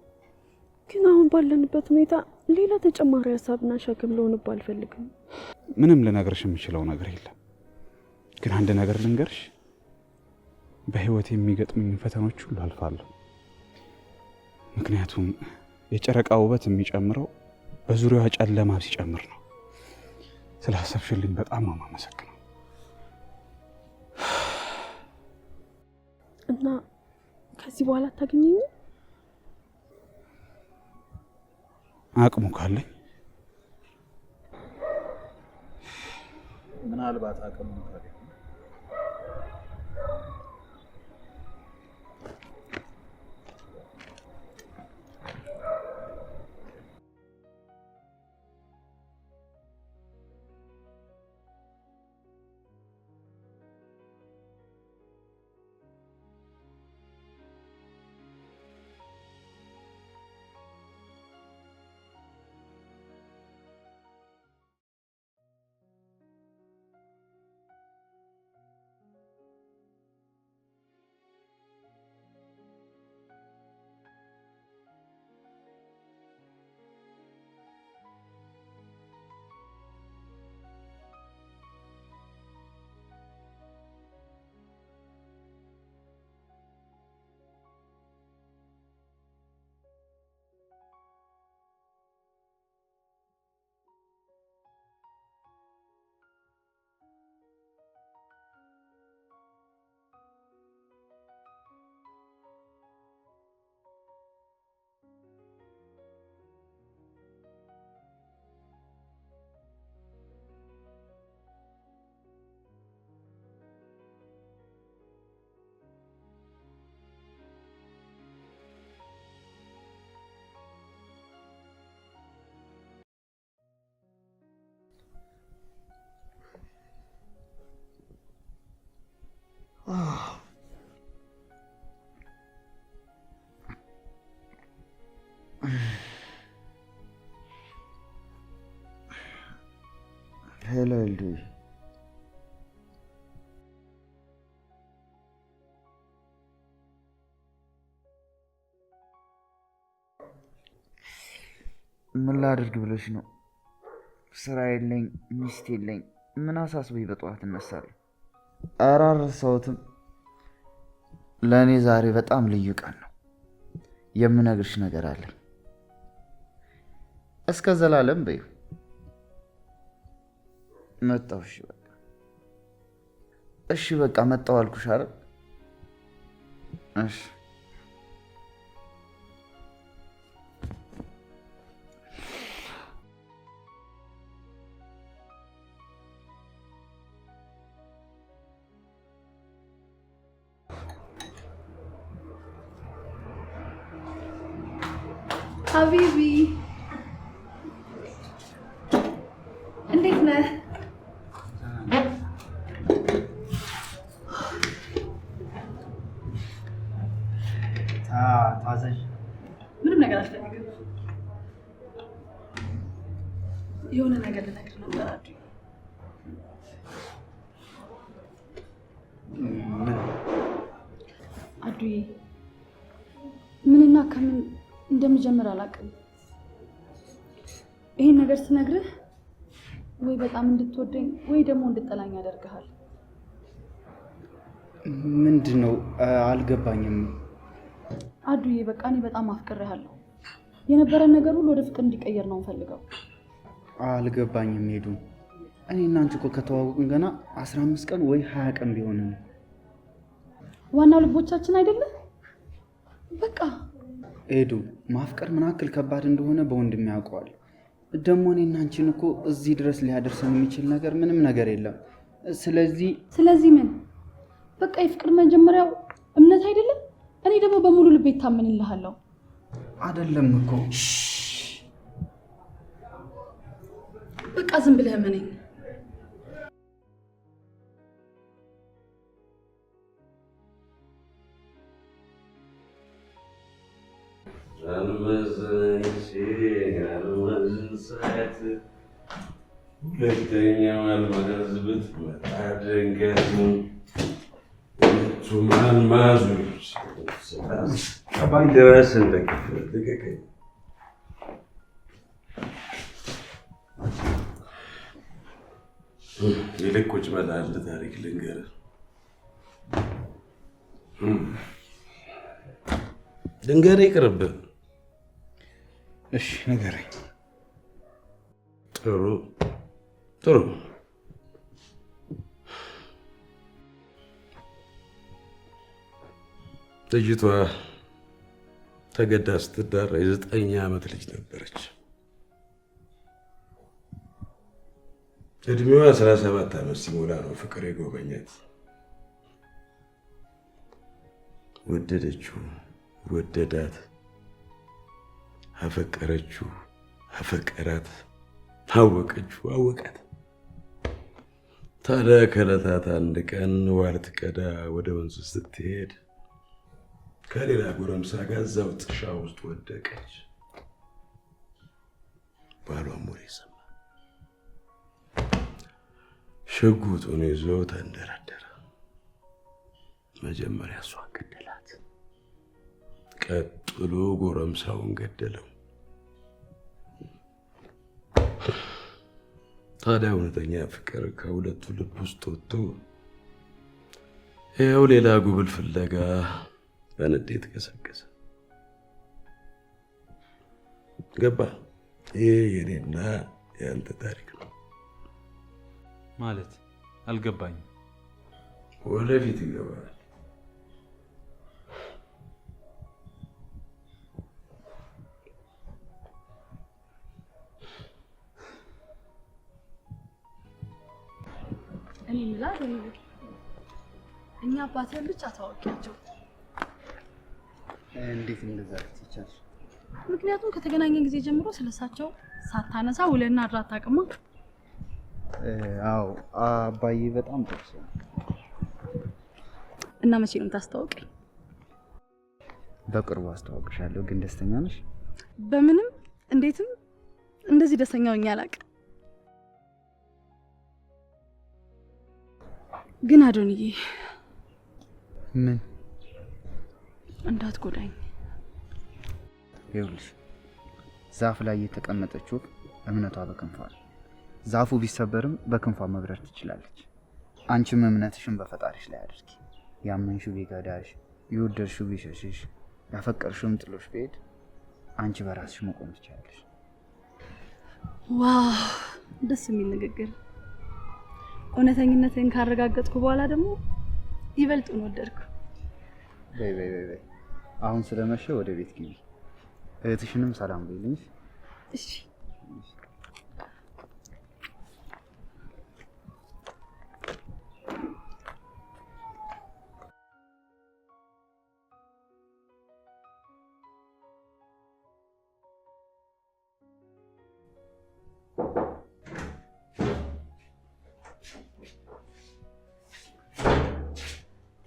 ግን አሁን ባለንበት ሁኔታ ሌላ ተጨማሪ ሀሳብና ሸክም ልሆንብህ አልፈልግም። ምንም ልነግርሽ የምችለው ነገር የለም፣ ግን አንድ ነገር ልንገርሽ። በህይወት የሚገጥሙኝ ፈተኖች ሁሉ አልፋለሁ። ምክንያቱም የጨረቃ ውበት የሚጨምረው በዙሪያዋ ጨለማ ሲጨምር ነው። ስላሰብሽልኝ በጣም ነው የማመሰግነው። እና ከዚህ በኋላ አታገኘኝም? አቅሙ ካለኝ ምናልባት አቅሙ ካለኝ ሄሎ ኤልዱ፣ ምን ላድርግ ብለሽ ነው? ስራ የለኝ፣ ሚስት የለኝ። ምን አሳስበኝ በጠዋት እነሳለሁ? ኧረ አልረሳሁትም። ለእኔ ዛሬ በጣም ልዩ ቀን ነው። የምነግርሽ ነገር አለኝ። እስከ ዘላለም በይው። መጣሁ። እሺ በቃ መጣሁ አልኩሽ አይደል? እሺ ሀቢቢ ምንም ነገር አልፈልግም። የሆነ ነገር ልነግርህ ነበር አዱዬ። አዱዬ ምንና ከምን እንደምጀምር አላውቅም። ይሄን ነገር ስነግርህ ወይ በጣም እንድትወደኝ ወይ ደግሞ እንድጠላኝ ያደርግሃል። ምንድን ነው? አልገባኝም። አዱዬ በቃ እኔ በጣም አፍቅሬሃለሁ። የነበረን ነገር ሁሉ ወደ ፍቅር እንዲቀየር ነው የምፈልገው። አልገባኝም ሄዱ። እኔ እና አንቺ እኮ ከተዋወቅን ገና 15 ቀን ወይ 20 ቀን ቢሆን ነው። ዋናው ልቦቻችን አይደለም? በቃ ሄዱ፣ ማፍቀር ምን ያክል ከባድ እንደሆነ በወንድም ያውቀዋል። ደግሞ እኔ እና አንቺን እኮ እዚህ ድረስ ሊያደርሰን የሚችል ነገር ምንም ነገር የለም። ስለዚህ ምን በቃ የፍቅር መጀመሪያው እምነት አይደለም? እኔ ደግሞ በሙሉ ልቤ ታምንልሃለሁ። አይደለም እኮ በቃ ዝም ብለህ እመነኝ። ሁለተኛው አልማዝ ብትመጣ ድንገት ሁለቱም አልማዞች ድረስ እንደክፍል ልቀቀኝ። ይልቅ ቁጭ በል አንድ ታሪክ ልንገርህ። ልንገርህ ይቅርብህ። እሺ ንገረኝ። ጥሩ ልጅቷ ተገዳ ስትዳር የ9 ዓመት ልጅ ነበረች። እድሜዋ 17 ዓመት ሲሞላ ነው ፍቅር የጎበኛት። ወደደችው፣ ወደዳት፣ አፈቀረችው፣ አፈቀራት፣ አወቀችው፣ አወቃት። ታዲያ ከዕለታት አንድ ቀን ውሃ ልትቀዳ ወደ ወንዙ ስትሄድ ከሌላ ጎረምሳ ጋር እዛው ጥሻ ውስጥ ወደቀች። ባሏም ወሬ ሰማ። ሽጉጡን ይዞ ተንደረደረ። መጀመሪያ እሷን ገደላት፣ ቀጥሎ ጎረምሳውን ገደለው። ታዲያ እውነተኛ ፍቅር ከሁለቱ ልብ ውስጥ ወጥቶ ይኸው ሌላ ጉብል ፍለጋ በንዴት ገሰገሰ። ገባ? ይህ የኔና የአንተ ታሪክ ነው ማለት አልገባኝም። ወደፊት ይገባል። እኔ ምላት እኛ አባትህን ብቻ ታወቂያቸው። እንዴት እንደዛ ትቻለሽ? ምክንያቱም ከተገናኘን ጊዜ ጀምሮ ስለሳቸው ሳታነሳ ውለና አድራ አታውቅማ። አዎ አባዬ በጣም ጥሩ ሰው ነው። እና መቼ ነው የምታስተዋውቀኝ? በቅርቡ አስተዋውቅሻለሁ። ግን ደስተኛ ነሽ? በምንም እንዴትም እንደዚህ ደስተኛ ሆኜ አላውቅም። ግን አዶንዬ ምን እንዳትጎዳኝ። ይኸውልሽ ዛፍ ላይ የተቀመጠችው እምነቷ በክንፏ ነው። ዛፉ ቢሰበርም በክንፏ መብረር ትችላለች። አንቺም እምነትሽን በፈጣሪሽ ላይ አድርጊ። ያመንሽው ቢገዳሽ፣ የወደድሽው ቢሸሽሽ፣ ያፈቀርሽውም ጥሎሽ ቢሄድ አንቺ በራስሽ መቆም ትችላለሽ። ዋው ደስ የሚል ንግግር። እውነተኝነትን ካረጋገጥኩ በኋላ ደግሞ ይበልጡን ወደድኩ። በይ በይ በይ፣ አሁን ስለመሸ ወደ ቤት ግቢ። እህትሽንም ሰላም በይልኝ። እሺ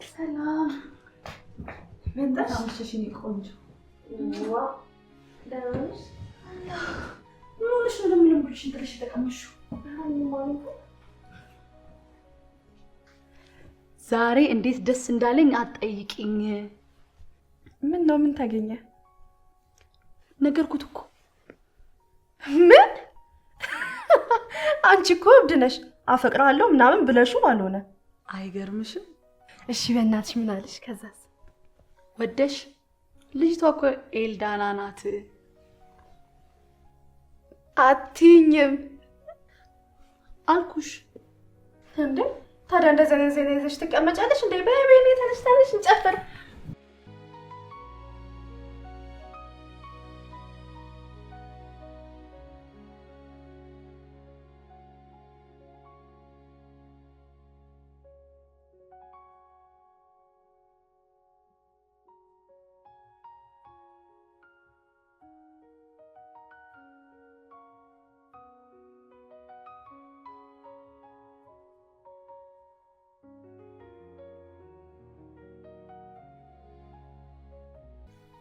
ሰላም በጣም አመሸሽኝ ቆንጆ። ደህና ነሽ? ምን ሆነሽ ነው ለምን ብልሽን ጥለሽ ተቀመጥሽው? ዛሬ እንዴት ደስ እንዳለኝ አትጠይቂኝ። ምን ነው? ምን ታገኘ? ነገርኩት እኮ። ምን? አንቺ እኮ እብድ ነሽ። አፈቅራለሁ ምናምን ብለሽው አልሆነ። አይገርምሽም? እሺ በእናትሽ ምን አለሽ? ከዛስ? ወደሽ? ልጅቷ እኮ ኤልዳና ናት። አትይኝም አልኩሽ እንዴ? ታዲያ እንደዚህ አይነት ዜና ይዘሽ ትቀመጫለሽ እንዴ? በቤኔ ተነስተሽ እንጨፍር።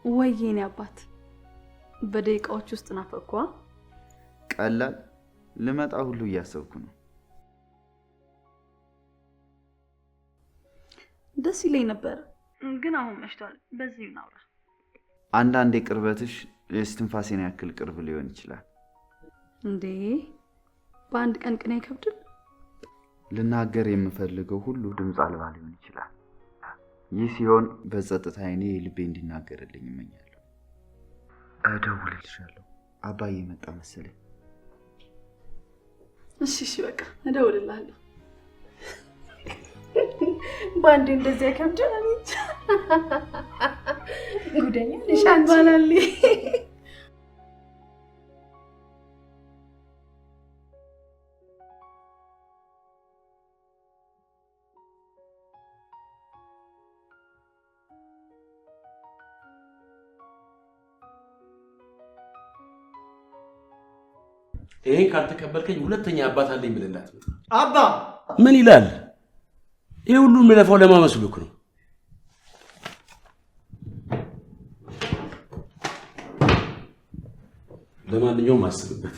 ወይኔ አባት በደቂቃዎች ውስጥ ናፈኳ። ቀላል ልመጣ ሁሉ እያሰብኩ ነው። ደስ ይለኝ ነበር ግን አሁን መሽቷል። በዚህ እናውራ። አንዳንዴ ቅርበትሽ የስትንፋሴን ያክል ቅርብ ሊሆን ይችላል። እንዴ በአንድ ቀን ቅኔ አይከብድም? ልናገር የምፈልገው ሁሉ ድምፅ አልባ ሊሆን ይችላል። ይህ ሲሆን በጸጥታ አይኔ ልቤ እንዲናገርልኝ እመኛለሁ። እደውልልሻለሁ። አባዬ መጣ መሰለኝ። እሺ በቃ እደውልልሃለሁ። ባንዴ እንደዚህ አይከብድም? ጉደኛ ነሽ አንቺ። ይሄን ካልተቀበልከኝ ሁለተኛ አባት አለኝ ብለህ እንዳትመጣ። አባ ምን ይላል? ይሄ ሁሉ የሚለፋው ለማመስሉክ ነው። ለማንኛውም አስብበት።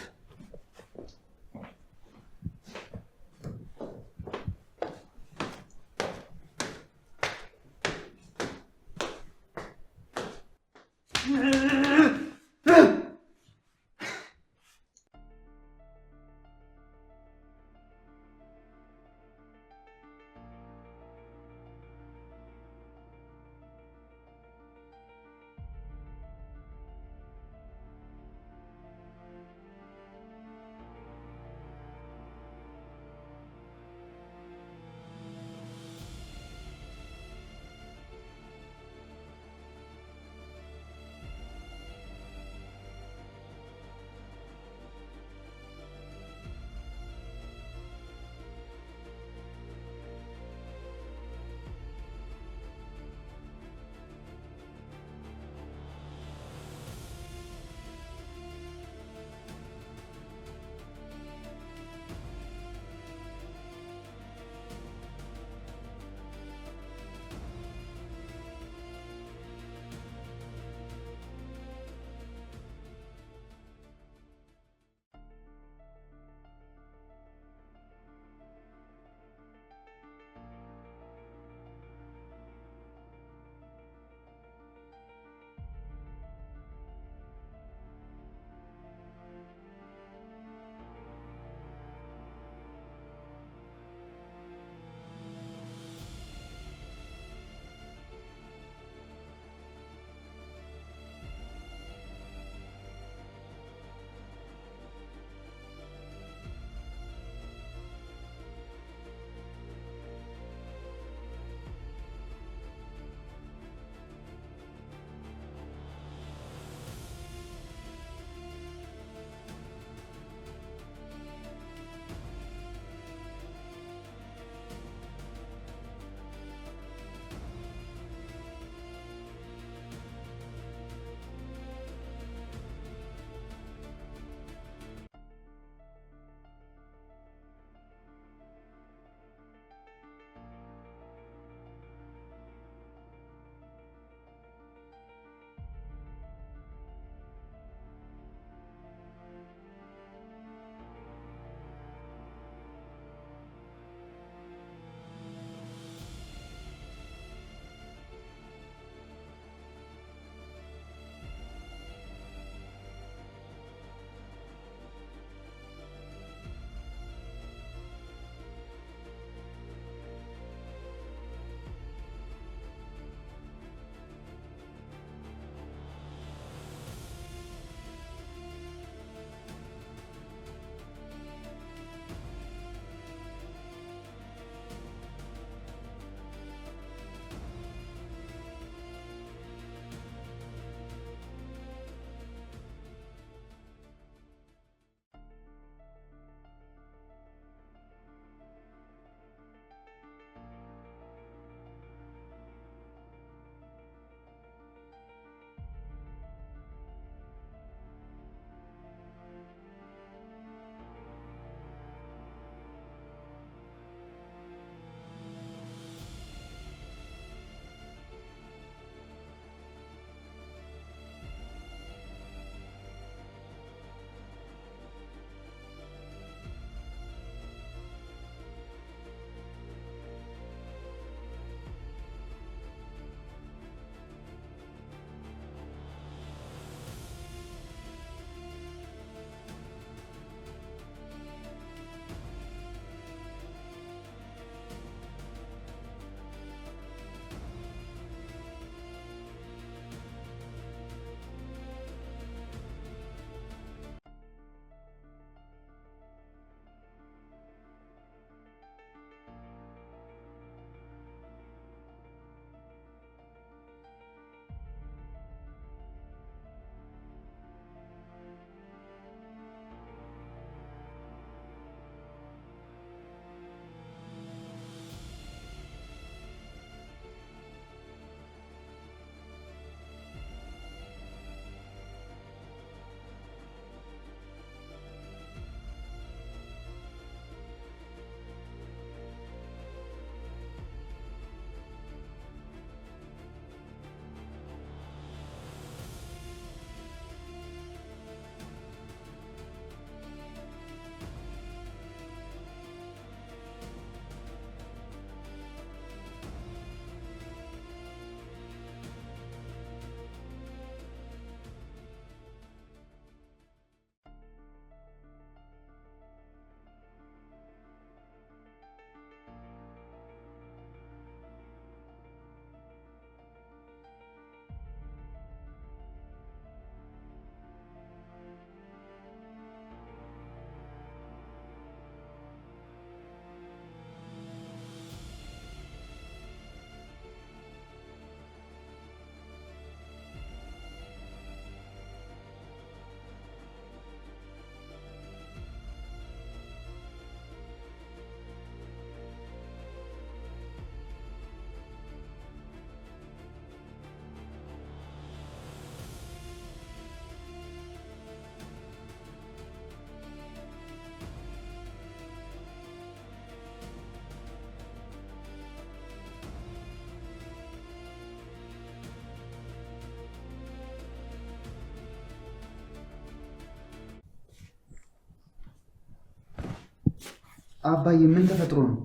አባዬ ምን ተፈጥሮ ነው?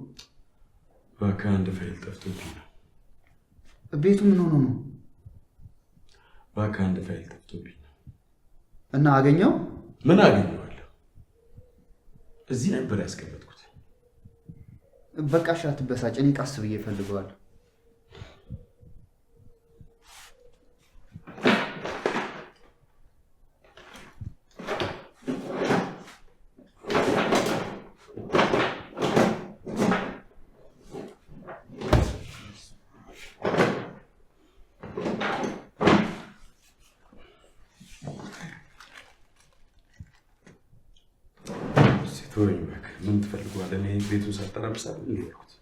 እባክህ አንድ ፋይል ጠፍቶብኝ ነው። ቤቱ ምን ሆኖ ነው? እባክህ አንድ ፋይል ጠፍቶብኝ ነው። እና አገኘው? ምን አገኘዋለሁ? እዚህ ነበር ያስቀመጥኩት። በቃ እሺ አትበሳጭ፣ እኔ ቀስ ብዬ እፈልገዋለሁ። ተወኝ እባክህ። ምን ትፈልገዋለህ? እኔ ቤቱን ሳጠራምሳለሁ እንዴ ያልኩት።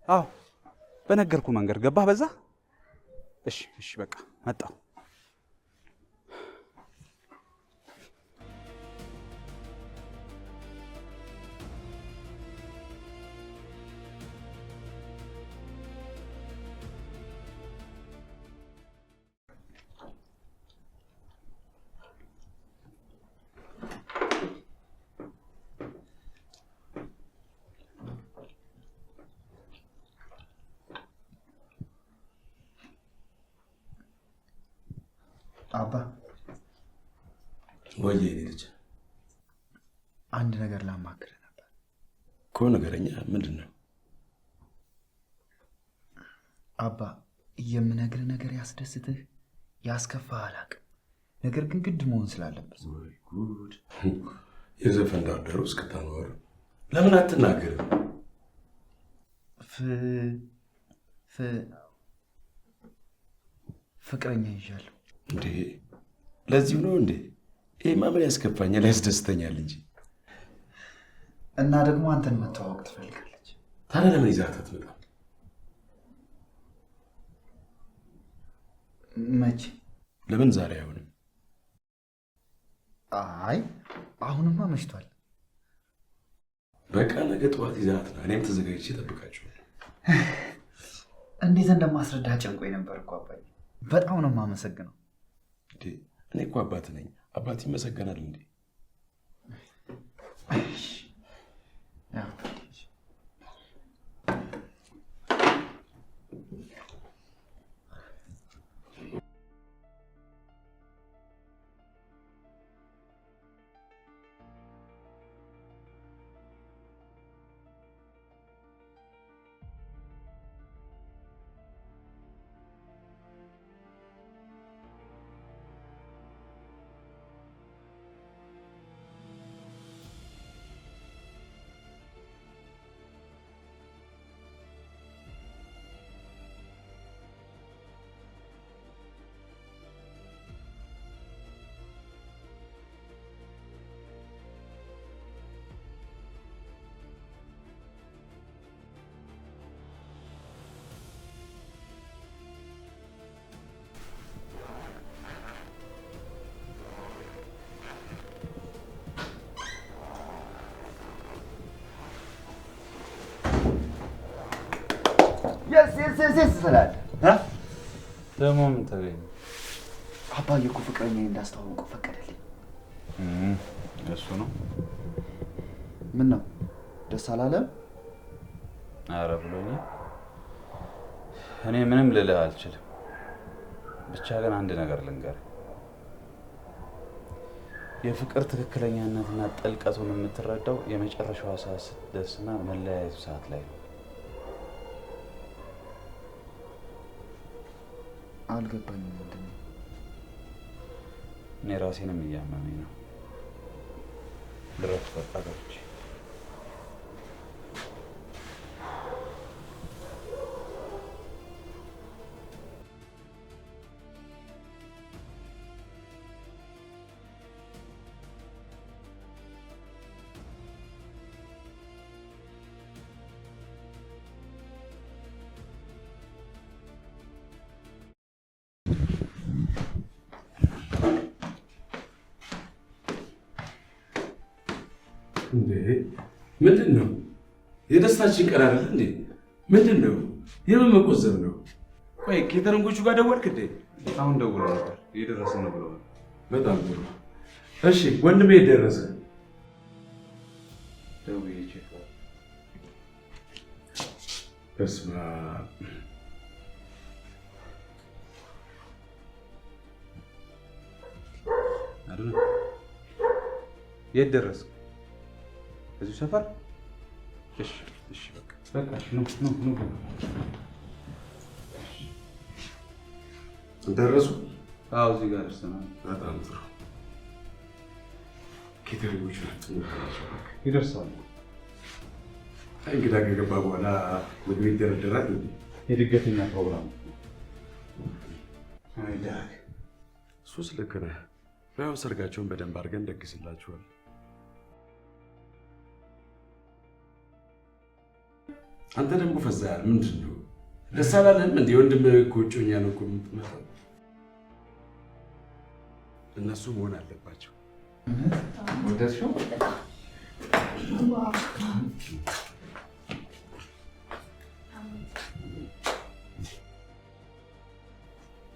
አዎ በነገርኩ መንገድ ገባህ በዛ? እሺ እሺ በቃ መጣሁ። አባ ወይዬ እኔ ልጅ አንድ ነገር ላማክርህ ነበር እኮ። ነገረኛ። ምንድን ነው? አባ የምነግርህ ነገር ያስደስትህ ያስከፋህ አላውቅም፣ ነገር ግን ግድ መሆን ስላለበት። ወይ ጉድ! የዘፈን ዳርዳሩ እስክታኖር ለምን አትናገርም? ፍቅረኛ ይዣለሁ። እንዴ ለዚሁ ነው እንዴ? ይሄማ ምን ያስከፋኛል? ያስደስተኛል እንጂ። እና ደግሞ አንተን መተዋወቅ ትፈልጋለች። ታዲያ ለምን ይዛት አትመጣም? መቼ? ለምን ዛሬ አይሆንም? አይ አሁንማ መሽቷል። በቃ ነገ ጠዋት ይዛት ና። እኔም ተዘጋጅቼ እጠብቃችኋለሁ። እንዴት እንደማስረዳ ጨንቆኝ ነበር እኮ አባዬ። በጣም ነው የማመሰግነው። እኔ እኮ አባት ነኝ። አባት ይመሰገናል እንዴ? የስ ትላለህ ደግሞ ምን ተገኘ? አባዬ እኮ ፍቅረኛዬ እንዳስተዋውቀው ፈቀደልኝ። እሱ ነው? ምን ነው ደስ አላለም? ኧረ ብሎኛል። እኔ ምንም ልልህ አልችልም። ብቻ ግን አንድ ነገር ልንገርህ፣ የፍቅር ትክክለኛነትና ጥልቀቱን የምትረዳው የመጨረሻዋ ሰዓት ስትደርስና መለያየቱ ሰዓት ላይ ነው። አልገባኝም። ምንድን ነው? እኔ ራሴንም እያመመኝ ነው። ድረስ በቃ ገብቼ እንዴ ምንድን ነው? የደስታችን ቀን አይደል እንዴ? ምንድን ነው? የምን መቆዘብ ነው? ቆይ ኬተሪንጎቹ ጋር ደወልክ እንዴ? አሁን ደውሎ ነበር እየደረስን ነው ብለዋል። በጣም ጥሩ። እሺ ወንድሜ ደረሰ? ደውዬ ቼክ በስመ አብ አዱና የት ደረስክ? እዚሁ ሰፈር? እሺ እሺ በቃ ኑ ደረሱ? አዎ እዚህ ጋር ደርሰናል። በጣም ጥሩ። ኬተሪንጎቹ ይደርሳሉ። እንግዳ ከገባ በኋላ ምግብ ይደረደራል እንዴ? የድገተኛ ፕሮግራም አይደረግ። እሱስ ልክ ነህ። ያው ሰርጋቸውን በደንብ አድርገን ደግስላችኋል። አንተ ደግሞ ፈዛሃል። ምንድን ነው ደስ አላለህም እንዴ? ወንድምህ እኮ እጮኛ ነው እኮ የምትመጣው። እነሱ መሆን አለባቸው። ወደድሽው?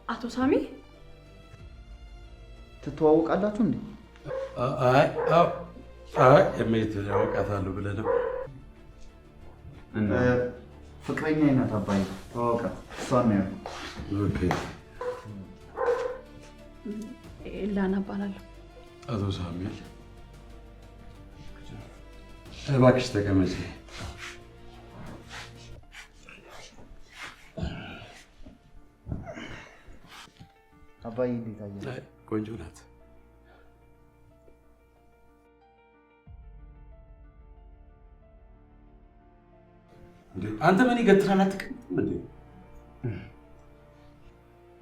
አቶ ሳሚ ትተዋወቃላችሁ እንዴ? አይ የማየት ያውቃታለሁ ብለህ ነው? ፍቅረኛ አይነት አባይ ተዋወቃት። እሷን ነው ያለው። ኦኬ። ኤላና እባላለሁ። አቶ ሳሙኤል እባክሽ ተቀመጪ። አባይ እንዴት አየህ? ቆንጆ ናት። አንተ ምን ይገትራል? አትቀምጥም እንዴ?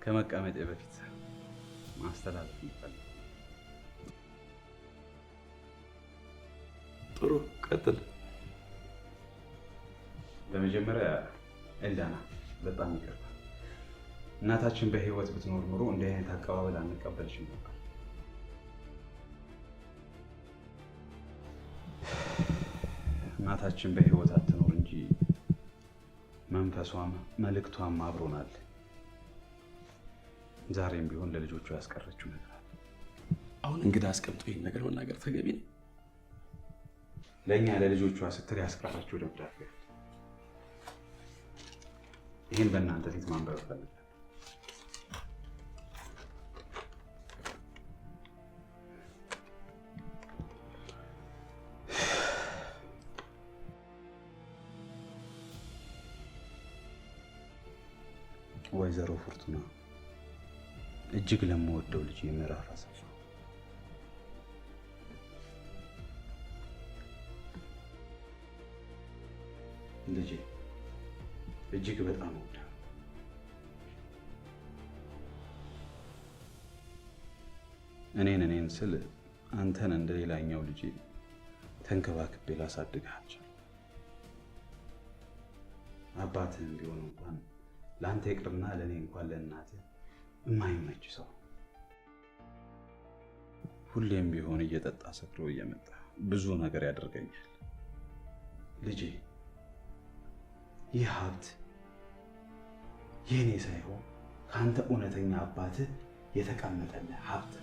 ከመቀመጤ በፊት ማስተላለፍ ይፈልጋል። ጥሩ ቀጥል። በመጀመሪያ ኤልዳና በጣም ይቅርታ። እናታችን በህይወት ብትኖር ኖሮ እንዲህ አይነት አቀባበል አንቀበልሽም ነበር። እናታችን በህይወት አትኖር እንጂ መንፈሷም መልእክቷም አብሮናል። ዛሬም ቢሆን ለልጆቹ ያስቀረችው ነገር አለ። አሁን እንግዳ አስቀምጦ ይህን ነገር መናገር ተገቢ ነው? ለእኛ ለልጆቿ ስትል ያስቀረችው ደብዳቤ፣ ይህን በእናንተ ፊት ማንበብ እፈልጋለሁ። ወይዘሮ ፎርቱና እጅግ ለምወደው ልጅ ምዕራፍ አሰፋ ልጄ እጅግ በጣም ወዳ እኔን ስል አንተን እንደ ሌላኛው ልጅ ተንከባክቤ ላሳድግህ አልቻልኩም። አባትህም ቢሆን እንኳን ለአንተ ይቅርና ለእኔ እንኳን ለእናትህ የማይመች ሰው፣ ሁሌም ቢሆን እየጠጣ ሰክሮ እየመጣ ብዙ ነገር ያደርገኛል። ልጄ ይህ ሀብት የእኔ ሳይሆን ከአንተ እውነተኛ አባትህ የተቀመጠልህ ሀብት።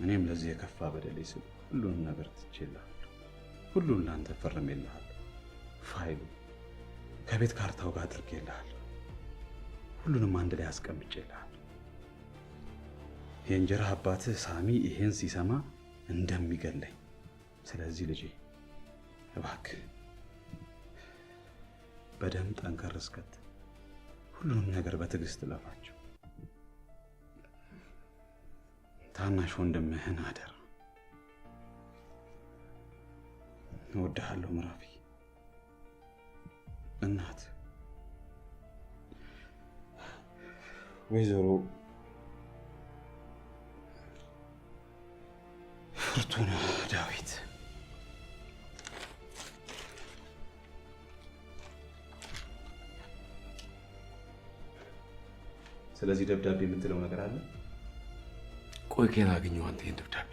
እኔም ለዚህ የከፋ በደሌ ስል ሁሉንም ነገር ትቼልሃለሁ። ሁሉን ለአንተ ፈርሜልሃለሁ። ፋይሉ ከቤት ካርታው ጋር አድርጌልሃለሁ። ሁሉንም አንድ ላይ አስቀምጬልሃለሁ። የእንጀራ አባትህ ሳሚ ይሄን ሲሰማ እንደሚገለኝ። ስለዚህ ልጄ እባክህ በደንብ ጠንከር እስከት ሁሉንም ነገር በትዕግስት ለፋቸው። ታናሽ ወንድምህን አደራ። እወድሃለሁ ምራፊ። እናት ወይዘሮ ፎርቱና ዳዊት። ስለዚህ ደብዳቤ የምትለው ነገር አለ? ቆይ ከየት አገኘው አንተ ይህን ደብዳቤ?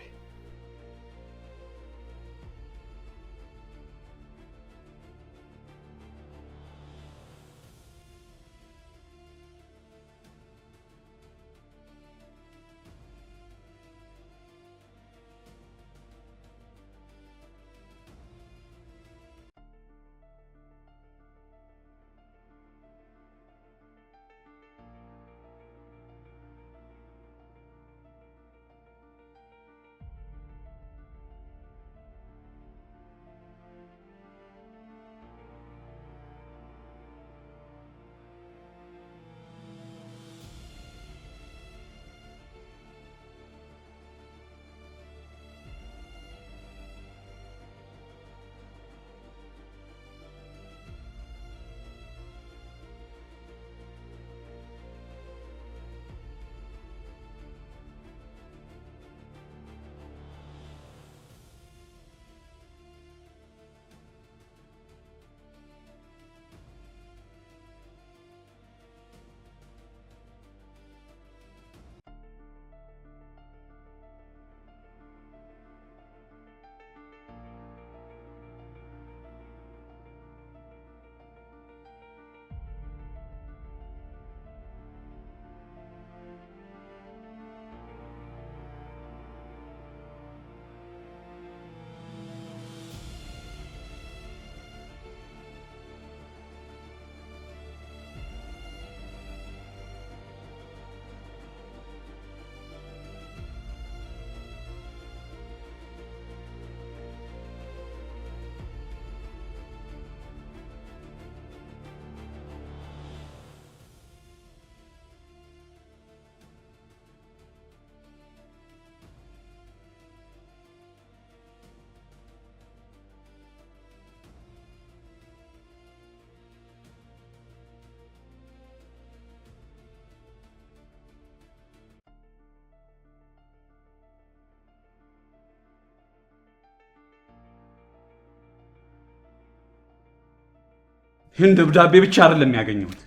ይህን ደብዳቤ ብቻ አይደለም ያገኘሁት፣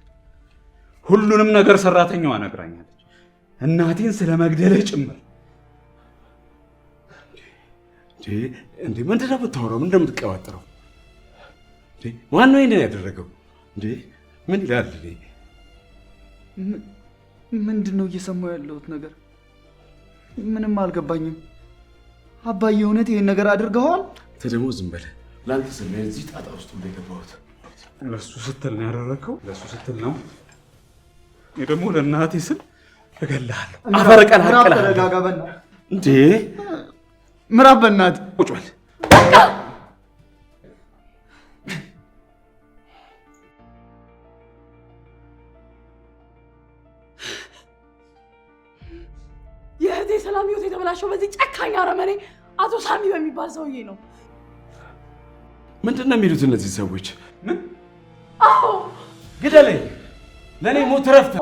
ሁሉንም ነገር ሰራተኛዋ ነግራኛለች። እናቴን ስለ መግደልህ ጭምር። እንዴ ምንድን ነው የምታወራው? ምንድን ነው የምትቀባጥረው? ማነው ይሄንን ያደረገው? እንዴ ምን ይላል? ምንድን ነው እየሰማሁ ያለሁት ነገር? ምንም አልገባኝም። አባዬ እውነት ይሄን ነገር አድርገዋል? ደግሞ ዝም በለ። ለአንተ ስል ነው እዚህ ጣጣ ውስጥ የገባሁት። ለሱ ስትል ነው ያደረግከው? ለሱ ስትል ነው? እኔ ደግሞ ለእናቴ ስል እገልሃለሁ። አፈረቀን ምዕራብ ተረጋጋ፣ በእናትህ እንዴ ምዕራብ፣ በእናትህ ቁጭ በል። የእህቴ ሰላም ህይወት የተበላሸው በዚህ ጨካኝ አረመኔ አቶ ሳሚ በሚባል ሰውዬ ነው። ምንድን ነው የሚሉት እነዚህ ሰዎች? ምን? አዎ ግደለኝ፣ ለእኔ ሞት ረፍት።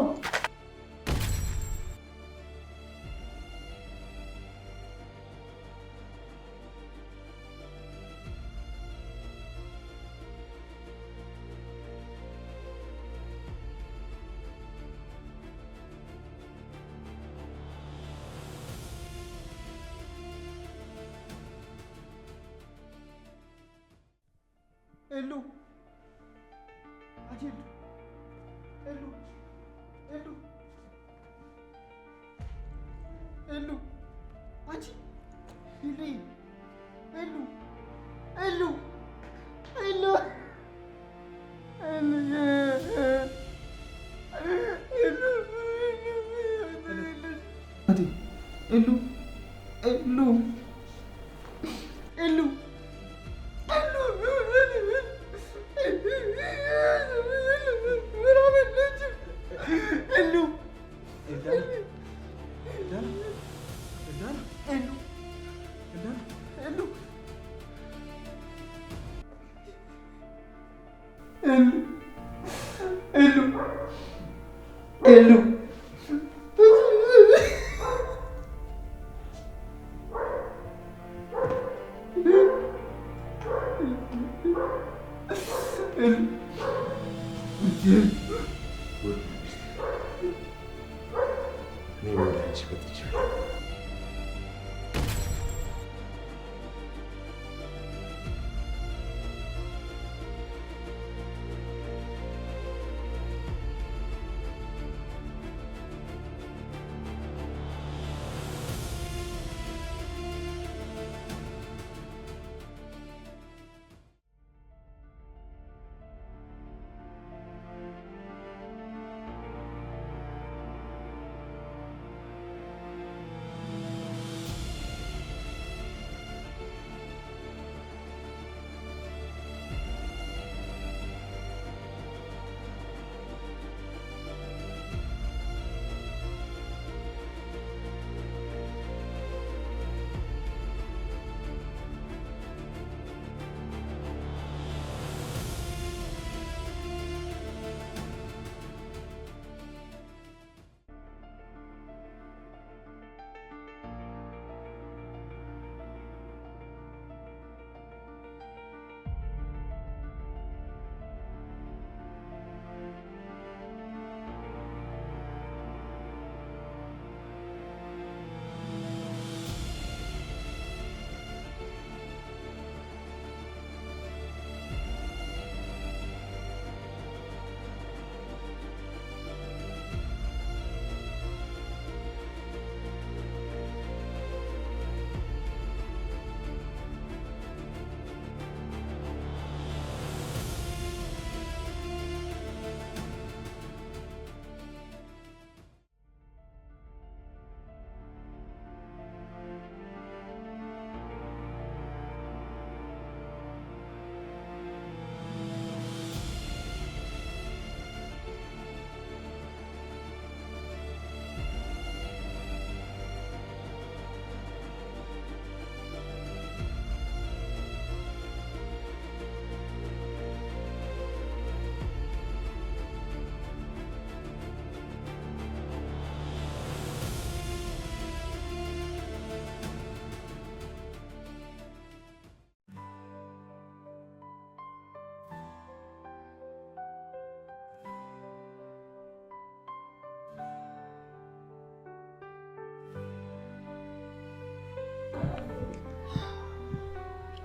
ኤሉ አጀሉ ኤሉ ኤሉ ኤሉ አንቺ ኤሉ ኤሉ ኤሉ ኤሉ ኤሉ ኤሉ ኤሉ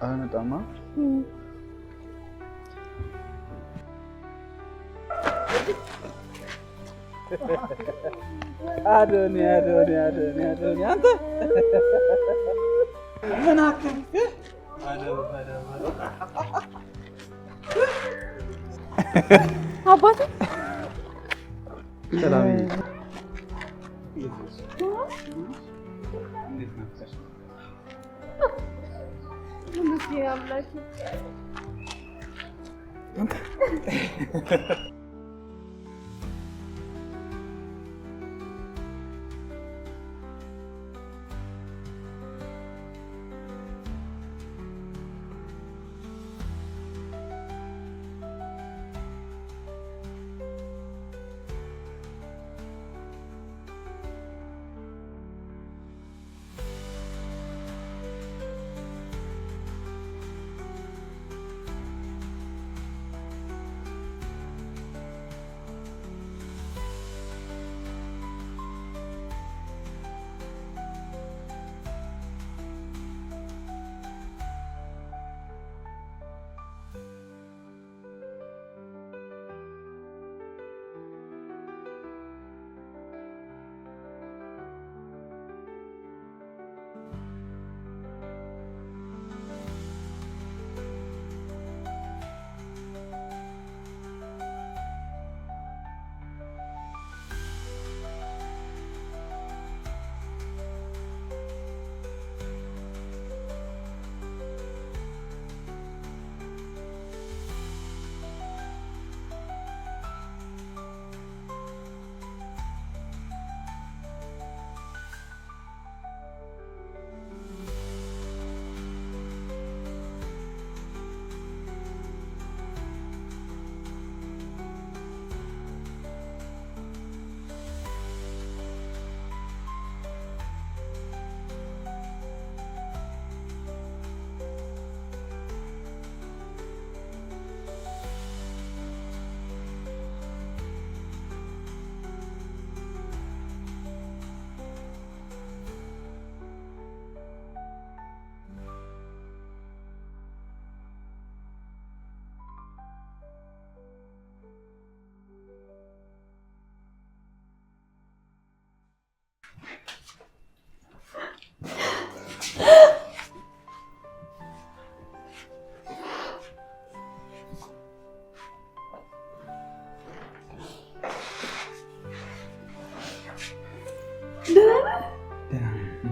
አልመጣማ። አዶኒ አንተ ምን አከፍክ? አባቴ ሰላም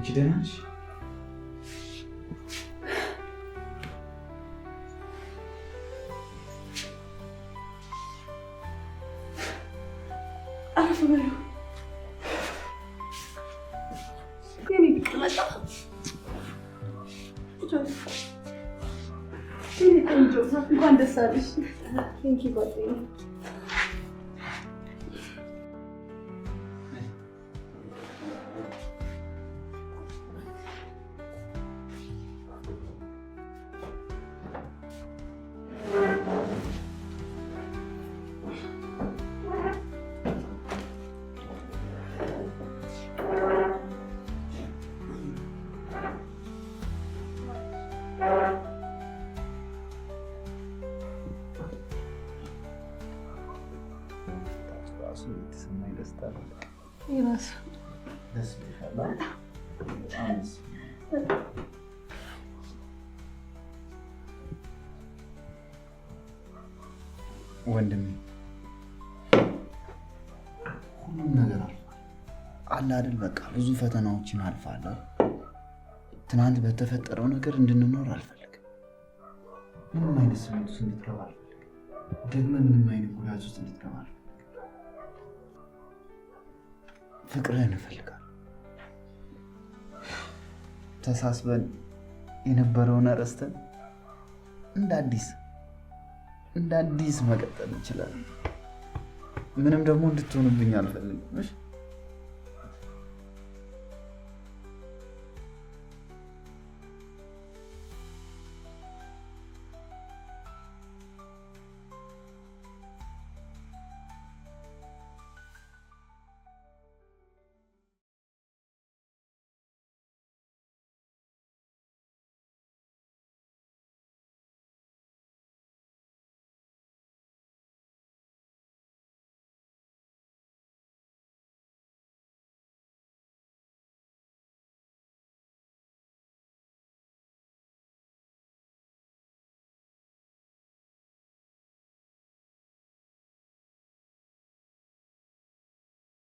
ደህና ነሽ? አረፍ በሉ። የኔ ፍቅር መጣ። የኔ ቆንጆ እንኳን ደስ አለሽ። ቴንኪ ጓደኛዬ። የተሰማኝ ደስታ ነው። ይራስ ደስ ይላል። ወንድሜ ሁሉም ነገር አለ አይደል? በቃ ብዙ ፈተናዎችን አልፋለሁ። ትናንት በተፈጠረው ነገር እንድንኖር አልፈልግም። ምንም አይነት ስሜት ውስጥ እንድትገባ አልፈልግም። ደግሞ ምንም አይነት ጉዳት ውስጥ እንድትገባ አልፈልግም። ፍቅርህን እፈልጋለሁ። ተሳስበን የነበረውን ረስተን እንደ አዲስ መቀጠል እንችላለን። ምንም ደግሞ እንድትሆንብኝ አልፈልግም።